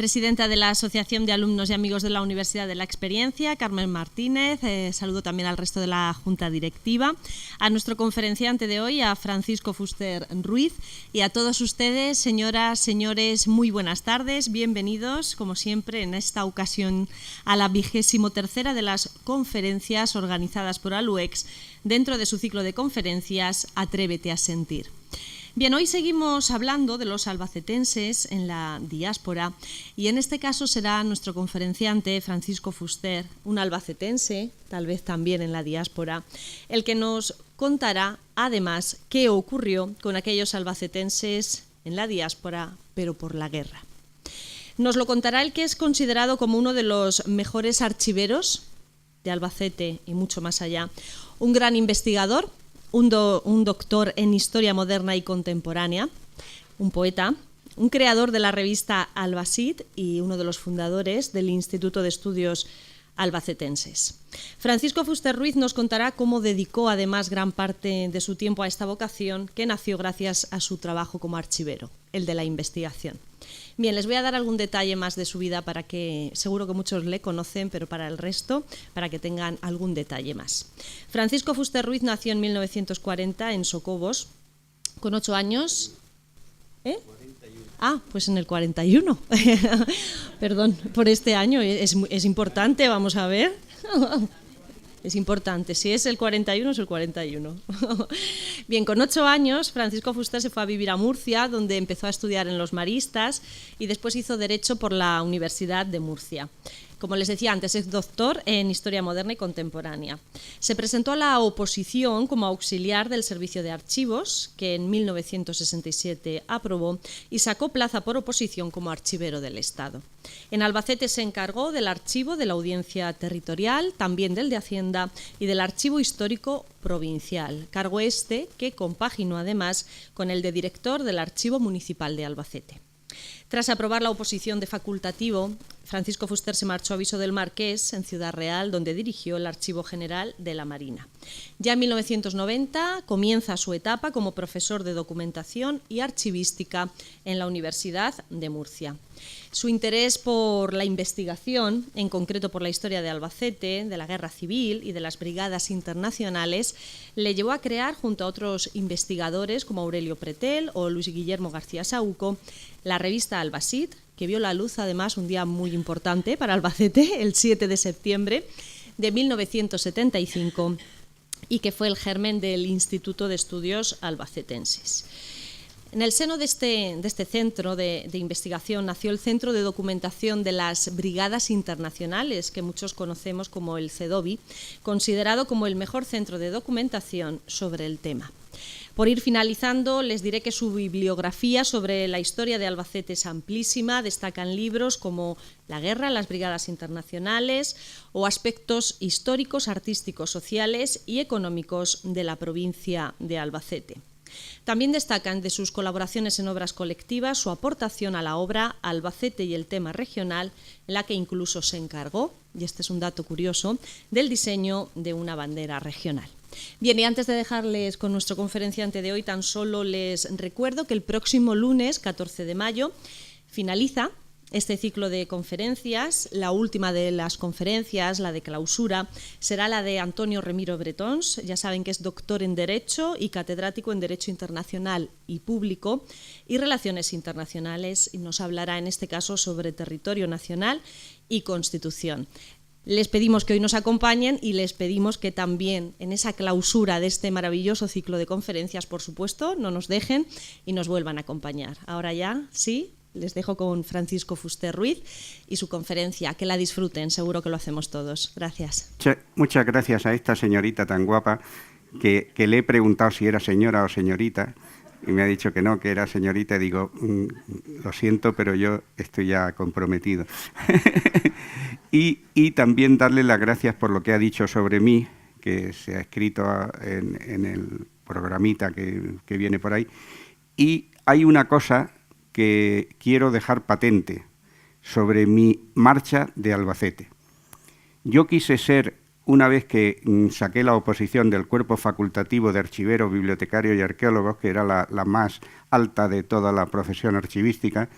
presidenta de la Asociación de Alumnos y Amigos de la Universidad de la Experiencia, Carmen Martínez. Saludo también al resto de la Junta Directiva, a nuestro conferenciante de hoy, a Francisco Fuster Ruiz, y a todos ustedes, señoras, señores, muy buenas tardes. Bienvenidos, como siempre, en esta ocasión a la 23ª de las conferencias organizadas por Aluex dentro de su ciclo de conferencias Atrévete a sentir. Bien, hoy seguimos hablando de los albacetenses en la diáspora y en este caso será nuestro conferenciante Francisco Fuster, un albacetense, tal vez también en la diáspora, el que nos contará además qué ocurrió con aquellos albacetenses en la diáspora, pero por la guerra. Nos lo contará el que es considerado como uno de los mejores archiveros de Albacete y mucho más allá, un gran investigador, un doctor en Historia Moderna y Contemporánea, un poeta, un creador de la revista Albacit y uno de los fundadores del Instituto de Estudios Albacetenses. Francisco Fuster Ruiz nos contará cómo dedicó además gran parte de su tiempo a esta vocación que nació gracias a su trabajo como archivero, el de la investigación. Bien, les voy a dar algún detalle más de su vida para que, seguro que muchos le conocen, pero para el resto, para que tengan algún detalle más. Francisco Fuster Ruiz nació en 1940 en Socobos, con 8 años. 41. Ah, pues en el 41. Perdón por este año, es importante, vamos a ver. Es importante, si es el 41 es el 41. Bien, con 8 años Francisco Fuster se fue a vivir a Murcia, donde empezó a estudiar en los Maristas y después hizo Derecho por la Universidad de Murcia. Como les decía antes, es doctor en Historia Moderna y Contemporánea. Se presentó a la oposición como auxiliar del Servicio de Archivos, que en 1967 aprobó, y sacó plaza por oposición como archivero del Estado. En Albacete se encargó del archivo de la Audiencia Territorial, también del de Hacienda y del Archivo Histórico Provincial, cargo este que compaginó además con el de director del Archivo Municipal de Albacete. Tras aprobar la oposición de facultativo, Francisco Fuster se marchó a Viso del Marqués, en Ciudad Real, donde dirigió el Archivo General de la Marina. Ya en 1990 comienza su etapa como profesor de documentación y archivística en la Universidad de Murcia. Su interés por la investigación, en concreto por la historia de Albacete, de la Guerra Civil y de las brigadas internacionales, le llevó a crear, junto a otros investigadores como Aurelio Pretel o Luis Guillermo García Saúco, la revista Albacit, que vio la luz además un día muy importante para Albacete, el 7 de septiembre de 1975, y que fue el germen del Instituto de Estudios Albacetenses. En el seno de este centro de investigación nació el Centro de Documentación de las Brigadas Internacionales, que muchos conocemos como el CEDOBI, considerado como el mejor centro de documentación sobre el tema. Por ir finalizando, les diré que su bibliografía sobre la historia de Albacete es amplísima. Destacan libros como La guerra, las brigadas internacionales o aspectos históricos, artísticos, sociales y económicos de la provincia de Albacete. También destacan de sus colaboraciones en obras colectivas su aportación a la obra Albacete y el tema regional, en la que incluso se encargó, y este es un dato curioso, del diseño de una bandera regional. Bien, y antes de dejarles con nuestro conferenciante de hoy, tan solo les recuerdo que el próximo lunes, 14 de mayo, finaliza este ciclo de conferencias. La última de las conferencias, la de clausura, será la de Antonio Remiro Bretons. Ya saben que es doctor en Derecho y catedrático en Derecho Internacional y Público y Relaciones Internacionales, y nos hablará en este caso sobre territorio nacional y Constitución. Les pedimos que hoy nos acompañen y les pedimos que también en esa clausura de este maravilloso ciclo de conferencias, por supuesto, no nos dejen y nos vuelvan a acompañar. Ahora ya, sí, les dejo con Francisco Fuster Ruiz y su conferencia. Que la disfruten, seguro que lo hacemos todos. Gracias. Muchas gracias a esta señorita tan guapa que le he preguntado si era señora o señorita y me ha dicho que no, que era señorita. Digo, lo siento, pero yo estoy ya comprometido. Y también darle las gracias por lo que ha dicho sobre mí, que se ha escrito en el programita que viene por ahí. Y hay una cosa que quiero dejar patente sobre mi marcha de Albacete. Yo quise ser, una vez que saqué la oposición del cuerpo facultativo de archiveros, bibliotecarios y arqueólogos, que era la más alta de toda la profesión archivística,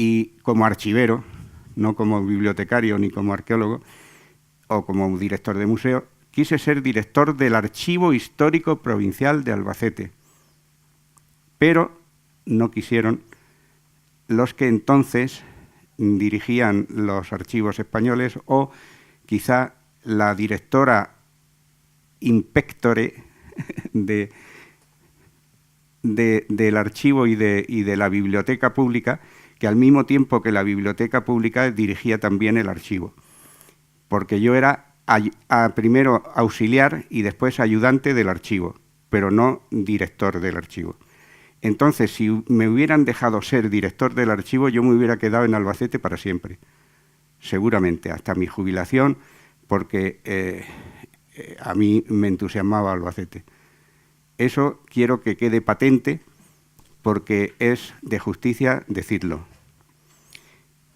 y como archivero, no como bibliotecario ni como arqueólogo o como director de museo, quise ser director del Archivo Histórico Provincial de Albacete. Pero no quisieron los que entonces dirigían los archivos españoles, o quizá la directora inspectore del archivo y de la biblioteca pública, que al mismo tiempo que la biblioteca pública dirigía también el archivo, porque yo era primero auxiliar y después ayudante del archivo, pero no director del archivo. Entonces, si me hubieran dejado ser director del archivo, yo me hubiera quedado en Albacete para siempre, seguramente, hasta mi jubilación, porque a mí me entusiasmaba Albacete. Eso quiero que quede patente, porque es de justicia decirlo.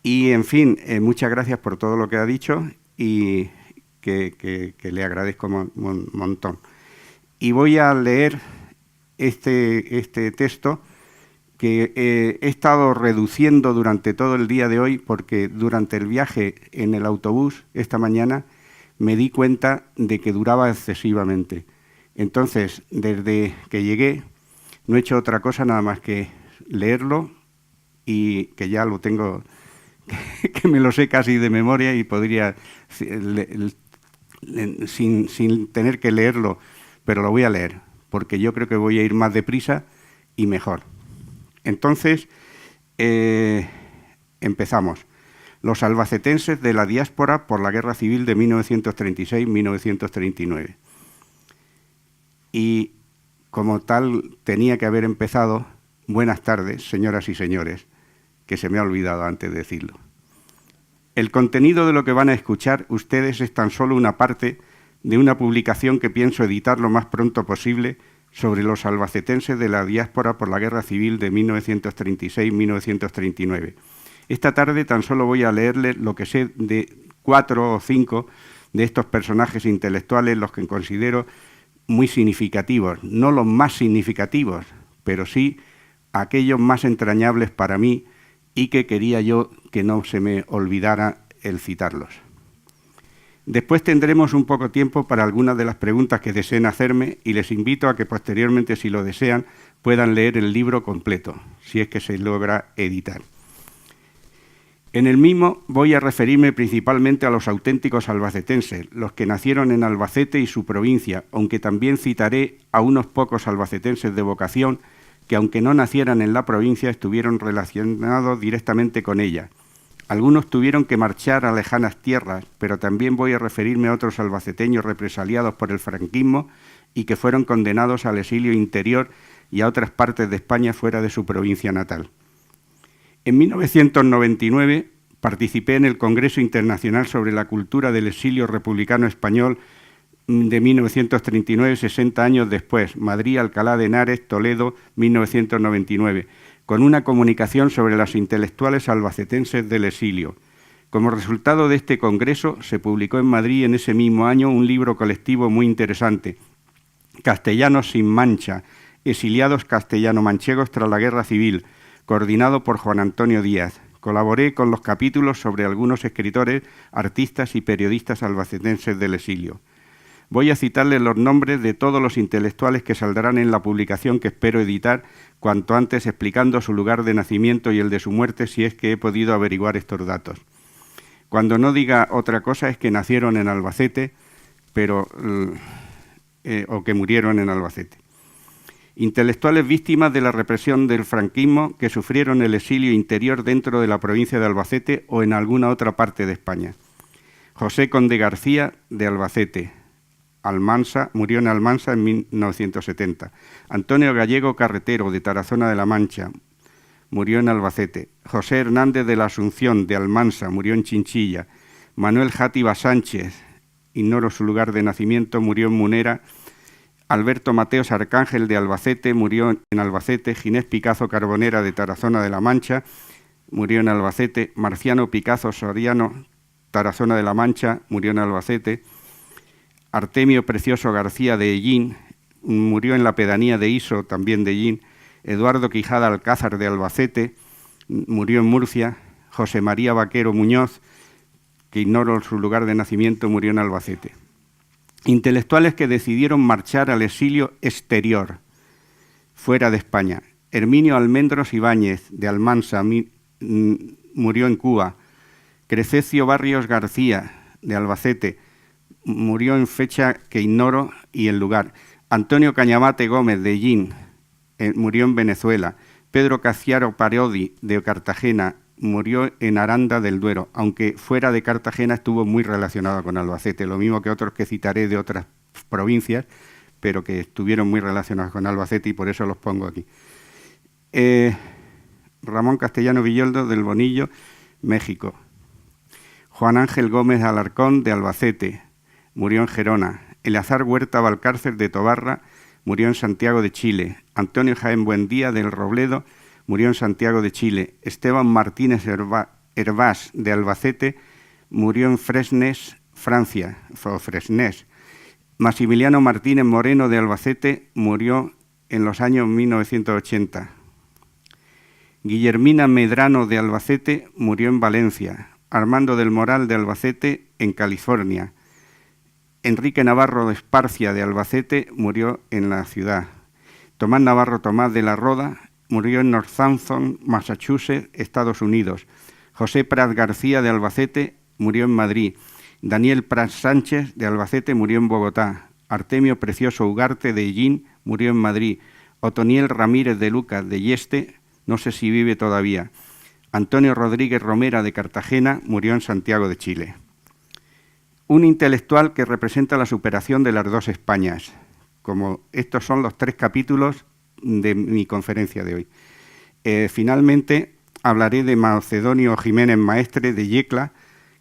Y, en fin, muchas gracias por todo lo que ha dicho y que le agradezco un montón. Y voy a leer este texto que he estado reduciendo durante todo el día de hoy, porque durante el viaje en el autobús esta mañana me di cuenta de que duraba excesivamente. Entonces, desde que llegué, no he hecho otra cosa nada más que leerlo, y que ya lo tengo, que me lo sé casi de memoria y podría, sin tener que leerlo, pero lo voy a leer, porque yo creo que voy a ir más deprisa y mejor. Entonces, empezamos. Los albacetenses de la diáspora por la Guerra Civil de 1936-1939. Y como tal tenía que haber empezado, buenas tardes, señoras y señores, que se me ha olvidado antes de decirlo. El contenido de lo que van a escuchar ustedes es tan solo una parte de una publicación que pienso editar lo más pronto posible sobre los albacetenses de la diáspora por la Guerra Civil de 1936-1939. Esta tarde tan solo voy a leerles lo que sé de 4 o 5 de estos personajes intelectuales, los que considero muy significativos, no los más significativos, pero sí aquellos más entrañables para mí y que quería yo que no se me olvidara el citarlos. Después tendremos un poco tiempo para algunas de las preguntas que deseen hacerme y les invito a que posteriormente, si lo desean, puedan leer el libro completo, si es que se logra editar. En el mismo voy a referirme principalmente a los auténticos albacetenses, los que nacieron en Albacete y su provincia, aunque también citaré a unos pocos albacetenses de vocación que, aunque no nacieran en la provincia, estuvieron relacionados directamente con ella. Algunos tuvieron que marchar a lejanas tierras, pero también voy a referirme a otros albaceteños represaliados por el franquismo y que fueron condenados al exilio interior y a otras partes de España fuera de su provincia natal. En 1999 participé en el Congreso Internacional sobre la Cultura del Exilio Republicano Español de 1939, 60 años después, Madrid, Alcalá de Henares, Toledo, 1999, con una comunicación sobre los intelectuales albacetenses del exilio. Como resultado de este congreso, se publicó en Madrid en ese mismo año un libro colectivo muy interesante, Castellanos sin Mancha, exiliados castellano-manchegos tras la Guerra Civil, coordinado por Juan Antonio Díaz. Colaboré con los capítulos sobre algunos escritores, artistas y periodistas albacetenses del exilio. Voy a citarles los nombres de todos los intelectuales que saldrán en la publicación que espero editar cuanto antes, explicando su lugar de nacimiento y el de su muerte, si es que he podido averiguar estos datos. Cuando no diga otra cosa es que nacieron en Albacete, o que murieron en Albacete. Intelectuales víctimas de la represión del franquismo que sufrieron el exilio interior dentro de la provincia de Albacete o en alguna otra parte de España. José Conde García, de Albacete. Almansa, murió en Almansa en 1970. Antonio Gallego Carretero, de Tarazona de la Mancha, murió en Albacete. José Hernández de la Asunción, de Almansa, murió en Chinchilla. Manuel Játiva Sánchez, ignoro su lugar de nacimiento, murió en Munera. Alberto Mateos Arcángel, de Albacete, murió en Albacete. Ginés Picazo Carbonera, de Tarazona de la Mancha, murió en Albacete. Marciano Picazo Soriano, Tarazona de la Mancha, murió en Albacete. Artemio Precioso García, de Hellín, murió en la pedanía de Iso, también de Hellín. Eduardo Quijada Alcázar, de Albacete. murió en Murcia. José María Vaquero Muñoz, que ignoro su lugar de nacimiento, murió en Albacete. Intelectuales que decidieron marchar al exilio exterior, fuera de España. Herminio Almendros Ibáñez, de Almansa, murió en Cuba. Crescencio Barrios García, de Albacete, murió en fecha que ignoro y el lugar. Antonio Cañamate Gómez, de Hellín, murió en Venezuela. Pedro Caciaro Parodi, de Cartagena, murió en Aranda del Duero, aunque fuera de Cartagena estuvo muy relacionado con Albacete, lo mismo que otros que citaré de otras provincias, pero que estuvieron muy relacionados con Albacete y por eso los pongo aquí. Ramón Castellano Villoldo, del Bonillo, México. Juan Ángel Gómez Alarcón, de Albacete, murió en Gerona. Eleazar Huerta Valcárcel, de Tobarra, murió en Santiago de Chile. Antonio Jaén Buendía, del Robledo, murió en Santiago de Chile. Esteban Martínez Hervás, de Albacete, murió en Fresnes, Francia, o Fresnes. Maximiliano Martínez Moreno, de Albacete, murió en los años 1980. Guillermina Medrano, de Albacete, murió en Valencia. Armando del Moral, de Albacete, en California. Enrique Navarro de Esparcia, de Albacete, murió en la ciudad. Tomás Navarro Tomás de la Roda murió en Northampton, Massachusetts, Estados Unidos. José Prat García, de Albacete, murió en Madrid. Daniel Prat Sánchez, de Albacete, murió en Bogotá. Artemio Precioso Ugarte, de Hellín, murió en Madrid. Otoniel Ramírez de Lucas, de Yeste, no sé si vive todavía. Antonio Rodríguez Romera, de Cartagena, murió en Santiago de Chile. Un intelectual que representa la superación de las dos Españas, como estos son los 3 capítulos de mi conferencia de hoy. Finalmente, hablaré de Macedonio Jiménez Maestre, de Yecla,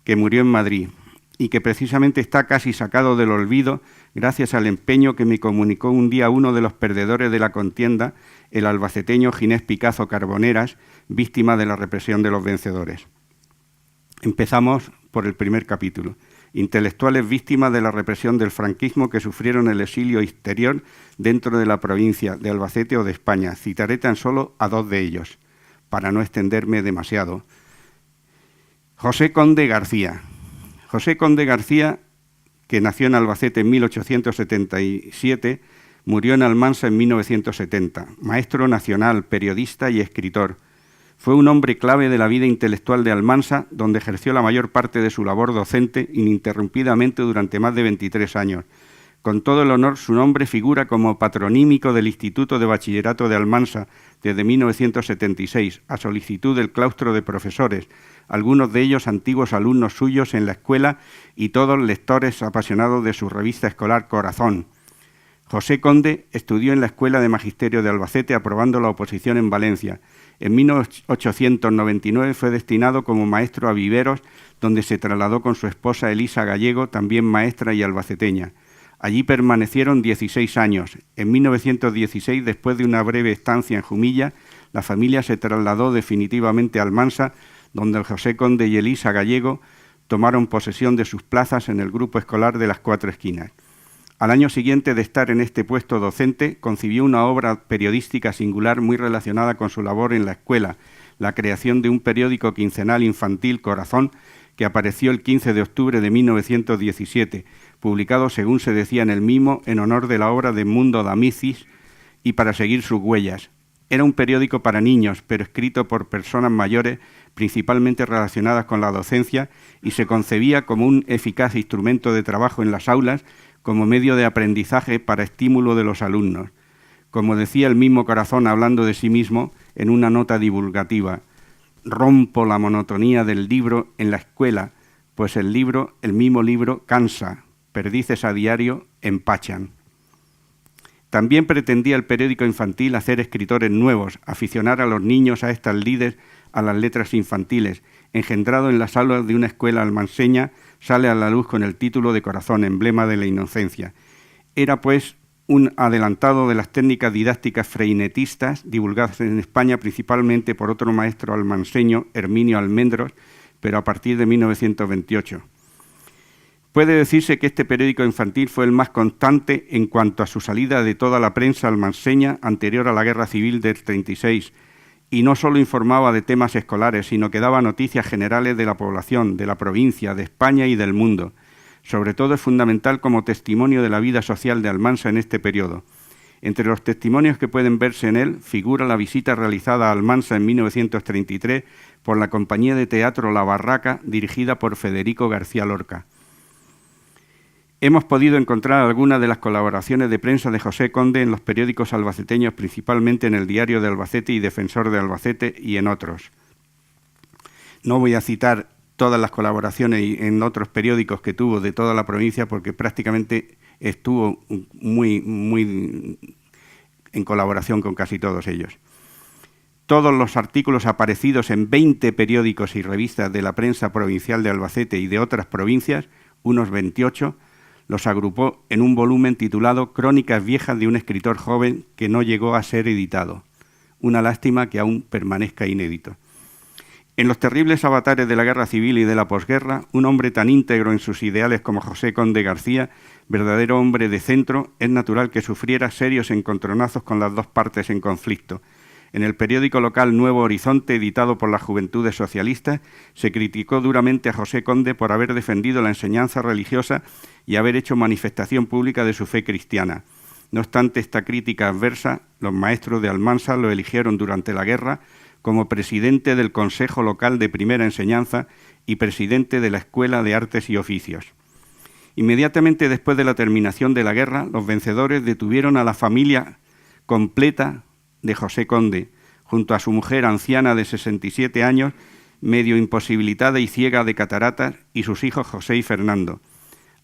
que murió en Madrid y que precisamente está casi sacado del olvido gracias al empeño que me comunicó un día uno de los perdedores de la contienda, el albaceteño Ginés Picazo Carboneras, víctima de la represión de los vencedores. Empezamos por el primer capítulo. Intelectuales víctimas de la represión del franquismo que sufrieron el exilio exterior dentro de la provincia de Albacete o de España. Citaré tan solo a 2 de ellos, para no extenderme demasiado. José Conde García. José Conde García, que nació en Albacete en 1877, murió en Almansa en 1970. Maestro nacional, periodista y escritor. Fue un hombre clave de la vida intelectual de Almansa, donde ejerció la mayor parte de su labor docente ininterrumpidamente durante más de 23 años. Con todo el honor, su nombre figura como patronímico del Instituto de Bachillerato de Almansa desde 1976, a solicitud del claustro de profesores, algunos de ellos antiguos alumnos suyos en la escuela y todos lectores apasionados de su revista escolar Corazón. José Conde estudió en la Escuela de Magisterio de Albacete, aprobando la oposición en Valencia. En 1899 fue destinado como maestro a Viveros, donde se trasladó con su esposa Elisa Gallego, también maestra y albaceteña. Allí permanecieron 16 años. En 1916, después de una breve estancia en Jumilla, la familia se trasladó definitivamente a Almansa, donde el José Conde y Elisa Gallego tomaron posesión de sus plazas en el grupo escolar de las 4 esquinas. Al año siguiente de estar en este puesto docente, concibió una obra periodística singular muy relacionada con su labor en la escuela, la creación de un periódico quincenal infantil, Corazón, que apareció el 15 de octubre de 1917, publicado, según se decía en el mismo, en honor de la obra de Mundo D'Amicis y para seguir sus huellas. Era un periódico para niños, pero escrito por personas mayores, principalmente relacionadas con la docencia, y se concebía como un eficaz instrumento de trabajo en las aulas, como medio de aprendizaje para estímulo de los alumnos. Como decía el mismo Corazón hablando de sí mismo en una nota divulgativa, rompo la monotonía del libro en la escuela, pues el mismo libro, cansa, perdices a diario empachan. También pretendía el periódico infantil hacer escritores nuevos, aficionar a los niños a estas lides a las letras infantiles. Engendrado en las aulas de una escuela almanseña, sale a la luz con el título de Corazón, emblema de la inocencia. Era, pues, un adelantado de las técnicas didácticas freinetistas, divulgadas en España principalmente por otro maestro almanseño, Herminio Almendros, pero a partir de 1928. Puede decirse que este periódico infantil fue el más constante en cuanto a su salida de toda la prensa almanseña anterior a la Guerra Civil del 36, y no solo informaba de temas escolares, sino que daba noticias generales de la población, de la provincia, de España y del mundo. Sobre todo es fundamental como testimonio de la vida social de Almansa en este periodo. Entre los testimonios que pueden verse en él figura la visita realizada a Almansa en 1933 por la compañía de teatro La Barraca, dirigida por Federico García Lorca. Hemos podido encontrar algunas de las colaboraciones de prensa de José Conde en los periódicos albaceteños, principalmente en el Diario de Albacete y Defensor de Albacete y en otros. No voy a citar todas las colaboraciones en otros periódicos que tuvo de toda la provincia porque prácticamente estuvo muy en colaboración con casi todos ellos. Todos los artículos aparecidos en 20 periódicos y revistas de la prensa provincial de Albacete y de otras provincias, unos 28, los agrupó en un volumen titulado Crónicas viejas de un escritor joven que no llegó a ser editado. Una lástima que aún permanezca inédito. En los terribles avatares de la guerra civil y de la posguerra, un hombre tan íntegro en sus ideales como José Conde García, verdadero hombre de centro, es natural que sufriera serios encontronazos con las dos partes en conflicto. En el periódico local Nuevo Horizonte, editado por las Juventudes Socialistas, se criticó duramente a José Conde por haber defendido la enseñanza religiosa y haber hecho manifestación pública de su fe cristiana. No obstante esta crítica adversa, los maestros de Almansa lo eligieron durante la guerra como presidente del Consejo Local de Primera Enseñanza y presidente de la Escuela de Artes y Oficios. Inmediatamente después de la terminación de la guerra, los vencedores detuvieron a la familia completa de José Conde, junto a su mujer anciana de 67 años, medio imposibilitada y ciega de cataratas, y sus hijos José y Fernando.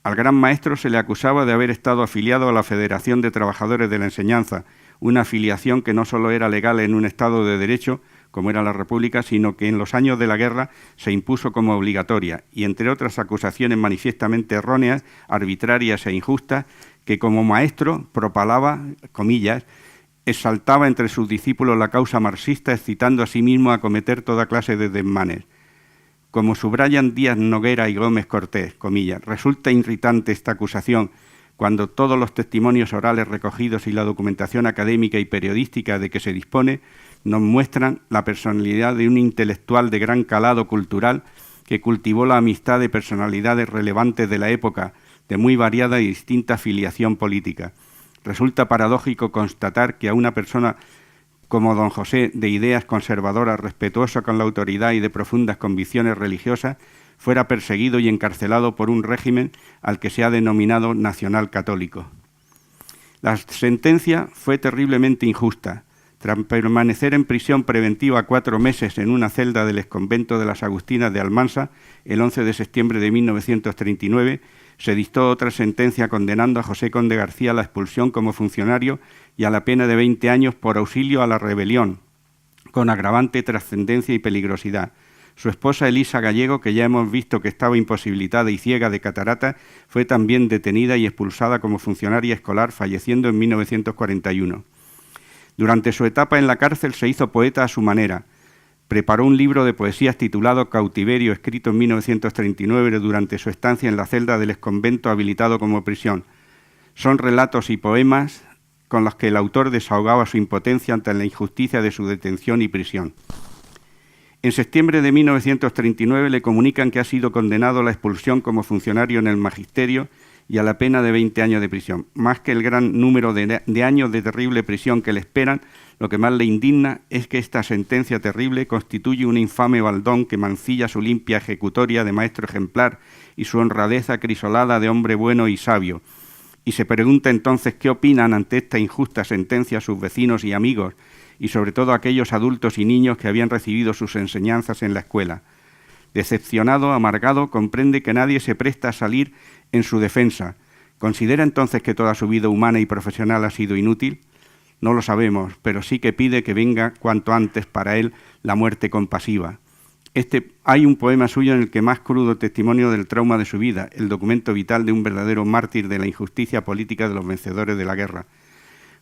Al gran maestro se le acusaba de haber estado afiliado a la Federación de Trabajadores de la Enseñanza, una afiliación que no solo era legal en un Estado de Derecho, como era la República, sino que en los años de la guerra se impuso como obligatoria, y entre otras acusaciones manifiestamente erróneas, arbitrarias e injustas, que como maestro propalaba, comillas, exaltaba entre sus discípulos la causa marxista, excitando a sí mismo a cometer toda clase de desmanes. Como subrayan Díaz Noguera y Gómez Cortés, comillas, resulta irritante esta acusación cuando todos los testimonios orales recogidos y la documentación académica y periodística de que se dispone nos muestran la personalidad de un intelectual de gran calado cultural que cultivó la amistad de personalidades relevantes de la época, de muy variada y distinta filiación política. Resulta paradójico constatar que a una persona como don José, de ideas conservadoras, respetuoso con la autoridad y de profundas convicciones religiosas, fuera perseguido y encarcelado por un régimen al que se ha denominado nacional católico. La sentencia fue terriblemente injusta. Tras permanecer en prisión preventiva 4 meses en una celda del exconvento de las Agustinas de Almansa, el 11 de septiembre de 1939, se dictó otra sentencia condenando a José Conde García a la expulsión como funcionario y a la pena de 20 años por auxilio a la rebelión, con agravante trascendencia y peligrosidad. Su esposa Elisa Gallego, que ya hemos visto que estaba imposibilitada y ciega de catarata, fue también detenida y expulsada como funcionaria escolar, falleciendo en 1941. Durante su etapa en la cárcel se hizo poeta a su manera. Preparó un libro de poesías titulado Cautiverio, escrito en 1939 durante su estancia en la celda del exconvento habilitado como prisión. Son relatos y poemas con los que el autor desahogaba su impotencia ante la injusticia de su detención y prisión. En septiembre de 1939 le comunican que ha sido condenado a la expulsión como funcionario en el magisterio y a la pena de 20 años de prisión. Más que el gran número de años de terrible prisión que le esperan, lo que más le indigna es que esta sentencia terrible constituye un infame baldón que mancilla su limpia ejecutoria de maestro ejemplar y su honradez acrisolada de hombre bueno y sabio. Y se pregunta entonces qué opinan ante esta injusta sentencia sus vecinos y amigos, y sobre todo aquellos adultos y niños que habían recibido sus enseñanzas en la escuela. Decepcionado, amargado, comprende que nadie se presta a salir en su defensa. ¿Considera entonces que toda su vida humana y profesional ha sido inútil? No lo sabemos, pero sí que pide que venga cuanto antes para él la muerte compasiva. Hay un poema suyo en el que más crudo testimonio del trauma de su vida, el documento vital de un verdadero mártir de la injusticia política de los vencedores de la guerra.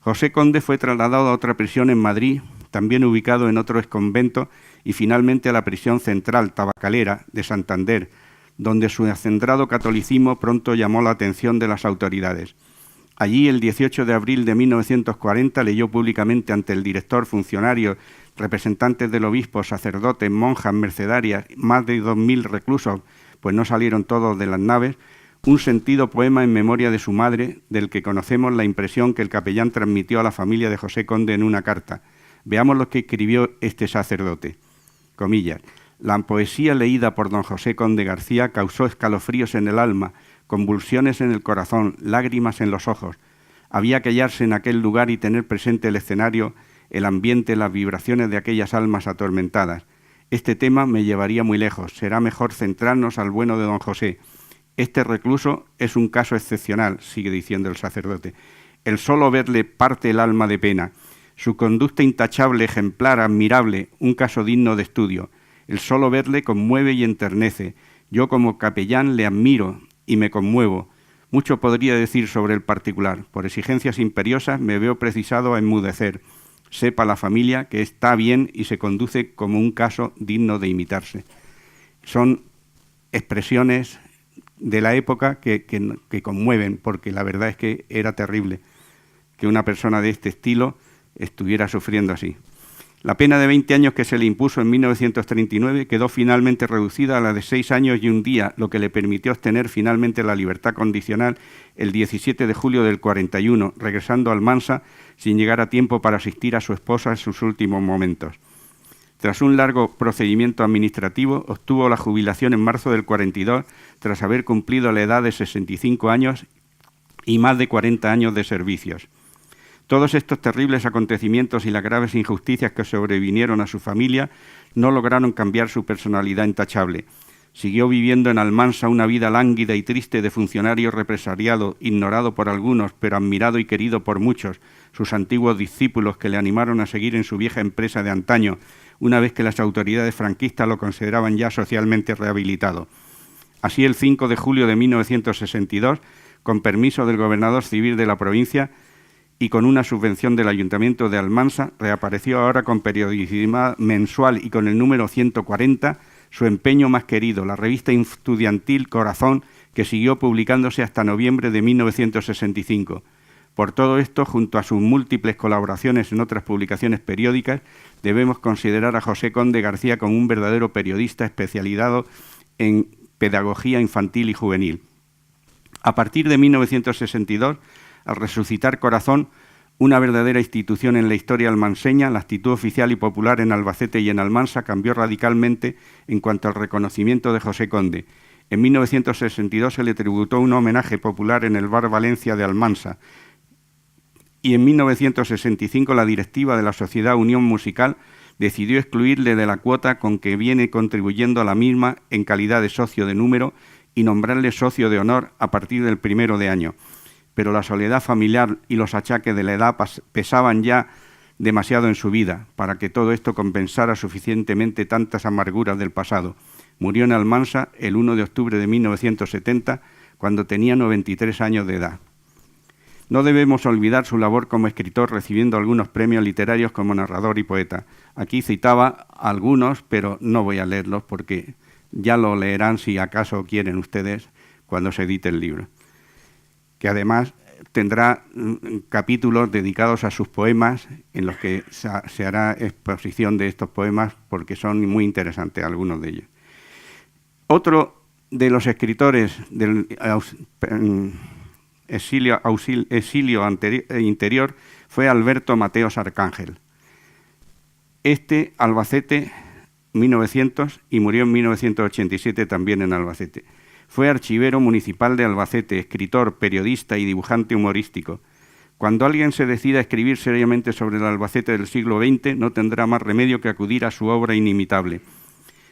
José Conde fue trasladado a otra prisión en Madrid, también ubicado en otro exconvento, y finalmente a la prisión central tabacalera de Santander, donde su acendrado catolicismo pronto llamó la atención de las autoridades. Allí, el 18 de abril de 1940, leyó públicamente ante el director, funcionarios, representantes del obispo, sacerdotes, monjas, mercedarias, más de 2000 reclusos, pues no salieron todos de las naves, un sentido poema en memoria de su madre, del que conocemos la impresión que el capellán transmitió a la familia de José Conde en una carta. Veamos lo que escribió este sacerdote. Comillas. La poesía leída por don José Conde García causó escalofríos en el alma, convulsiones en el corazón, lágrimas en los ojos. Había que hallarse en aquel lugar y tener presente el escenario, el ambiente, las vibraciones de aquellas almas atormentadas. Este tema me llevaría muy lejos. Será mejor centrarnos al bueno de don José. Este recluso es un caso excepcional, sigue diciendo el sacerdote. El solo verle parte el alma de pena. Su conducta intachable, ejemplar, admirable, un caso digno de estudio. El solo verle conmueve y enternece. Yo como capellán le admiro y me conmuevo. Mucho podría decir sobre el particular. Por exigencias imperiosas me veo precisado a enmudecer. Sepa la familia que está bien y se conduce como un caso digno de imitarse. Son expresiones de la época que conmueven, porque la verdad es que era terrible que una persona de este estilo estuviera sufriendo así. La pena de 20 años que se le impuso en 1939 quedó finalmente reducida a la de 6 años y un día, lo que le permitió obtener finalmente la libertad condicional el 17 de julio del 41, regresando a Almansa sin llegar a tiempo para asistir a su esposa en sus últimos momentos. Tras un largo procedimiento administrativo, obtuvo la jubilación en marzo del 42, tras haber cumplido la edad de 65 años y más de 40 años de servicios. Todos estos terribles acontecimientos y las graves injusticias que sobrevinieron a su familia no lograron cambiar su personalidad intachable. Siguió viviendo en Almansa una vida lánguida y triste de funcionario represaliado, ignorado por algunos, pero admirado y querido por muchos, sus antiguos discípulos que le animaron a seguir en su vieja empresa de antaño, una vez que las autoridades franquistas lo consideraban ya socialmente rehabilitado. Así, el 5 de julio de 1962, con permiso del gobernador civil de la provincia, y con una subvención del Ayuntamiento de Almansa, reapareció ahora con periodicidad mensual y con el número 140, su empeño más querido, la revista estudiantil Corazón, que siguió publicándose hasta noviembre de 1965. Por todo esto, junto a sus múltiples colaboraciones en otras publicaciones periódicas, debemos considerar a José Conde García como un verdadero periodista especializado en pedagogía infantil y juvenil. A partir de 1962, al resucitar Corazón, una verdadera institución en la historia almanseña, la actitud oficial y popular en Albacete y en Almansa cambió radicalmente en cuanto al reconocimiento de José Conde. En 1962 se le tributó un homenaje popular en el Bar Valencia de Almansa y en 1965 la directiva de la Sociedad Unión Musical decidió excluirle de la cuota con que viene contribuyendo a la misma en calidad de socio de número y nombrarle socio de honor a partir del 1 de año. Pero la soledad familiar y los achaques de la edad pesaban ya demasiado en su vida para que todo esto compensara suficientemente tantas amarguras del pasado. Murió en Almansa el 1 de octubre de 1970, cuando tenía 93 años de edad. No debemos olvidar su labor como escritor, recibiendo algunos premios literarios como narrador y poeta. Aquí citaba algunos, pero no voy a leerlos porque ya lo leerán si acaso quieren ustedes cuando se edite el libro, que además tendrá capítulos dedicados a sus poemas en los que se hará exposición de estos poemas porque son muy interesantes algunos de ellos. Otro de los escritores del exilio interior fue Alberto Mateos Arcángel. Albacete, 1900, y murió en 1987 también en Albacete. Fue archivero municipal de Albacete, escritor, periodista y dibujante humorístico. Cuando alguien se decida a escribir seriamente sobre el Albacete del siglo XX, no tendrá más remedio que acudir a su obra inimitable.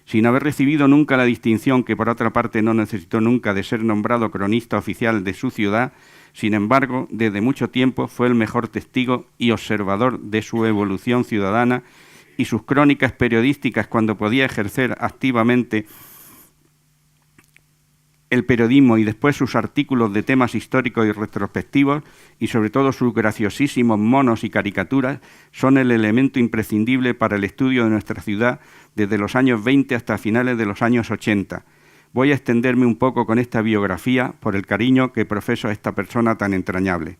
Sin haber recibido nunca la distinción, que por otra parte no necesitó nunca, de ser nombrado cronista oficial de su ciudad, sin embargo, desde mucho tiempo fue el mejor testigo y observador de su evolución ciudadana, y sus crónicas periodísticas, cuando podía ejercer activamente el periodismo, y después sus artículos de temas históricos y retrospectivos, y sobre todo sus graciosísimos monos y caricaturas, son el elemento imprescindible para el estudio de nuestra ciudad desde los años 20 hasta finales de los años 80. Voy a extenderme un poco con esta biografía por el cariño que profeso a esta persona tan entrañable.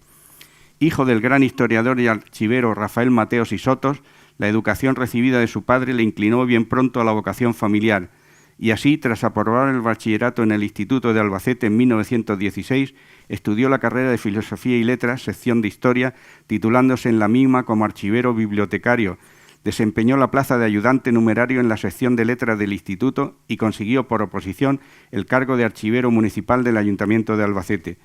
Hijo del gran historiador y archivero Rafael Mateos y Sotos, la educación recibida de su padre le inclinó bien pronto a la vocación familiar, y así, tras aprobar el bachillerato en el Instituto de Albacete en 1916, estudió la carrera de Filosofía y Letras, sección de Historia, titulándose en la misma como archivero bibliotecario. Desempeñó la plaza de ayudante numerario en la sección de Letras del Instituto y consiguió por oposición el cargo de archivero municipal del Ayuntamiento de Albacete.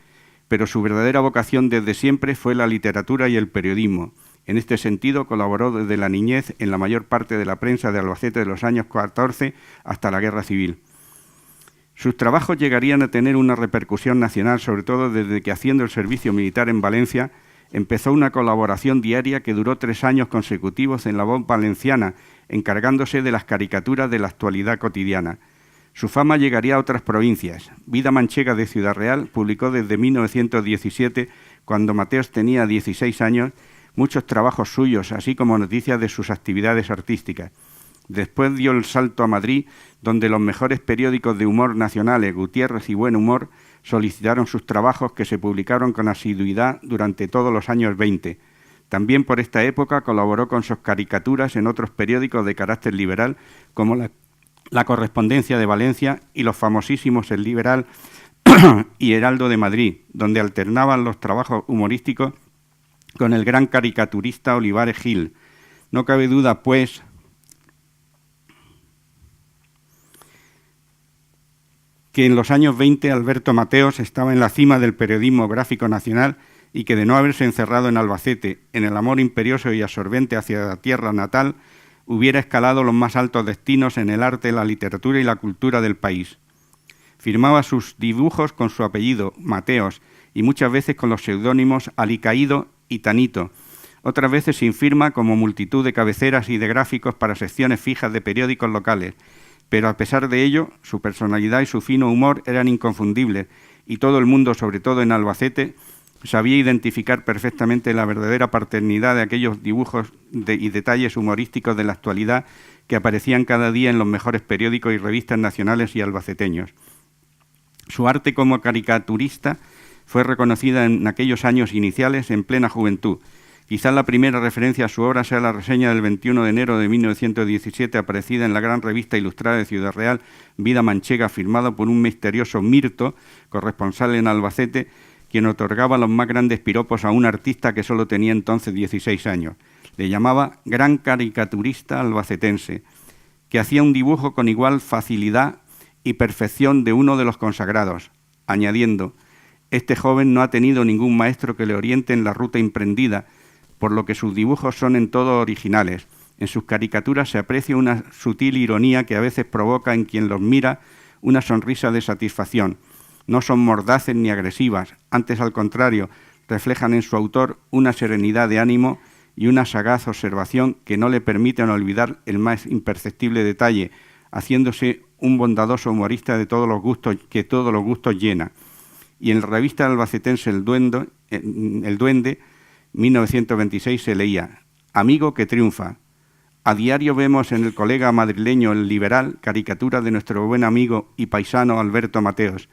Pero su verdadera vocación desde siempre fue la literatura y el periodismo. En este sentido, colaboró desde la niñez en la mayor parte de la prensa de Albacete de los años 14 hasta la Guerra Civil. Sus trabajos llegarían a tener una repercusión nacional, sobre todo desde que, haciendo el servicio militar en Valencia, empezó una colaboración diaria que duró 3 años consecutivos en La Voz Valenciana, encargándose de las caricaturas de la actualidad cotidiana. Su fama llegaría a otras provincias. Vida Manchega de Ciudad Real publicó desde 1917, cuando Mateos tenía 16 años, muchos trabajos suyos, así como noticias de sus actividades artísticas. Después dio el salto a Madrid, donde los mejores periódicos de humor nacionales, Gutiérrez y Buen Humor, solicitaron sus trabajos, que se publicaron con asiduidad durante todos los años 20. También por esta época colaboró con sus caricaturas en otros periódicos de carácter liberal, como La Correspondencia de Valencia y los famosísimos El Liberal y Heraldo de Madrid, donde alternaban los trabajos humorísticos con el gran caricaturista Olivares Gil. No cabe duda, pues, que en los años 20 Alberto Mateos estaba en la cima del periodismo gráfico nacional y que, de no haberse encerrado en Albacete, en el amor imperioso y absorbente hacia la tierra natal, hubiera escalado los más altos destinos en el arte, la literatura y la cultura del país. Firmaba sus dibujos con su apellido, Mateos, y muchas veces con los seudónimos Alicaído y Tanito, otras veces sin firma, como multitud de cabeceras y de gráficos para secciones fijas de periódicos locales. Pero a pesar de ello, su personalidad y su fino humor eran inconfundibles, y todo el mundo, sobre todo en Albacete, sabía identificar perfectamente la verdadera paternidad de aquellos dibujos y detalles humorísticos de la actualidad que aparecían cada día en los mejores periódicos y revistas nacionales y albaceteños. Su arte como caricaturista fue reconocida en aquellos años iniciales, en plena juventud. Quizás la primera referencia a su obra sea la reseña del 21 de enero de 1917, aparecida en la gran revista ilustrada de Ciudad Real, Vida Manchega, firmada por un misterioso Mirto, corresponsal en Albacete, quien otorgaba los más grandes piropos a un artista que solo tenía entonces 16 años. Le llamaba gran caricaturista albacetense, que hacía un dibujo con igual facilidad y perfección de uno de los consagrados, añadiendo: este joven no ha tenido ningún maestro que le oriente en la ruta emprendida, por lo que sus dibujos son en todo originales. En sus caricaturas se aprecia una sutil ironía que a veces provoca en quien los mira una sonrisa de satisfacción. No son mordaces ni agresivas, antes al contrario, reflejan en su autor una serenidad de ánimo y una sagaz observación que no le permiten olvidar el más imperceptible detalle, haciéndose un bondadoso humorista de todos los gustos, que todos los gustos llena. Y en la revista albacetense El Duende, 1926, se leía: amigo que triunfa. A diario vemos en el colega madrileño El Liberal caricaturas de nuestro buen amigo y paisano Alberto Mateos.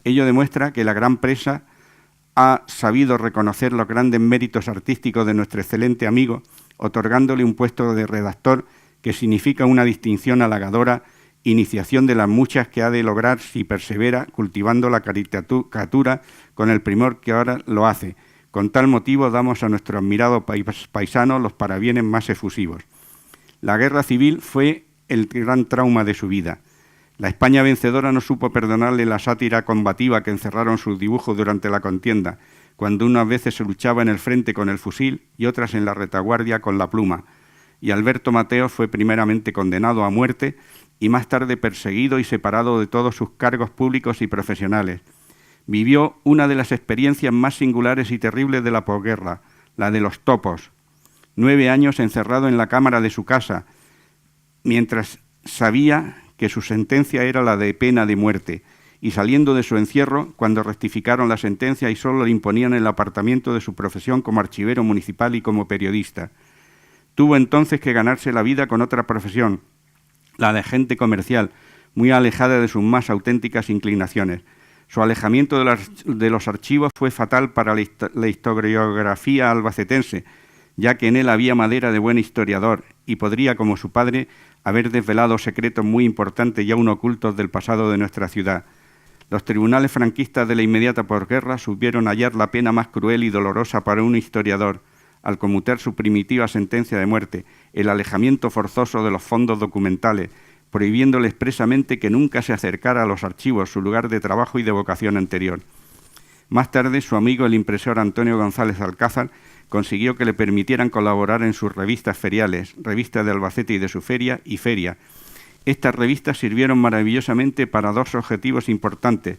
Ello demuestra que la gran prensa ha sabido reconocer los grandes méritos artísticos de nuestro excelente amigo, otorgándole un puesto de redactor que significa una distinción halagadora, iniciación de las muchas que ha de lograr si persevera cultivando la caricatura con el primor que ahora lo hace. Con tal motivo damos a nuestro admirado paisano los parabienes más efusivos. La guerra civil fue el gran trauma de su vida. La España vencedora no supo perdonarle la sátira combativa que encerraron sus dibujos durante la contienda, cuando unas veces se luchaba en el frente con el fusil y otras en la retaguardia con la pluma. Y Alberto Mateos fue primeramente condenado a muerte y más tarde perseguido y separado de todos sus cargos públicos y profesionales. Vivió una de las experiencias más singulares y terribles de la posguerra, la de los topos. 9 años encerrado en la cámara de su casa, mientras sabía que su sentencia era la de pena de muerte, y saliendo de su encierro, cuando rectificaron la sentencia y solo le imponían el apartamiento de su profesión como archivero municipal y como periodista. Tuvo entonces que ganarse la vida con otra profesión, la de agente comercial, muy alejada de sus más auténticas inclinaciones. Su alejamiento de los archivos fue fatal para la historiografía albacetense, ya que en él había madera de buen historiador y podría, como su padre, haber desvelado secretos muy importantes y aún ocultos del pasado de nuestra ciudad. Los tribunales franquistas de la inmediata posguerra supieron hallar la pena más cruel y dolorosa para un historiador, al conmutar su primitiva sentencia de muerte, el alejamiento forzoso de los fondos documentales, prohibiéndole expresamente que nunca se acercara a los archivos, su lugar de trabajo y de vocación anterior. Más tarde, su amigo el impresor Antonio González Alcázar consiguió que le permitieran colaborar en sus revistas feriales, Revista de Albacete y de su Feria y Feria. Estas revistas sirvieron maravillosamente para dos objetivos importantes: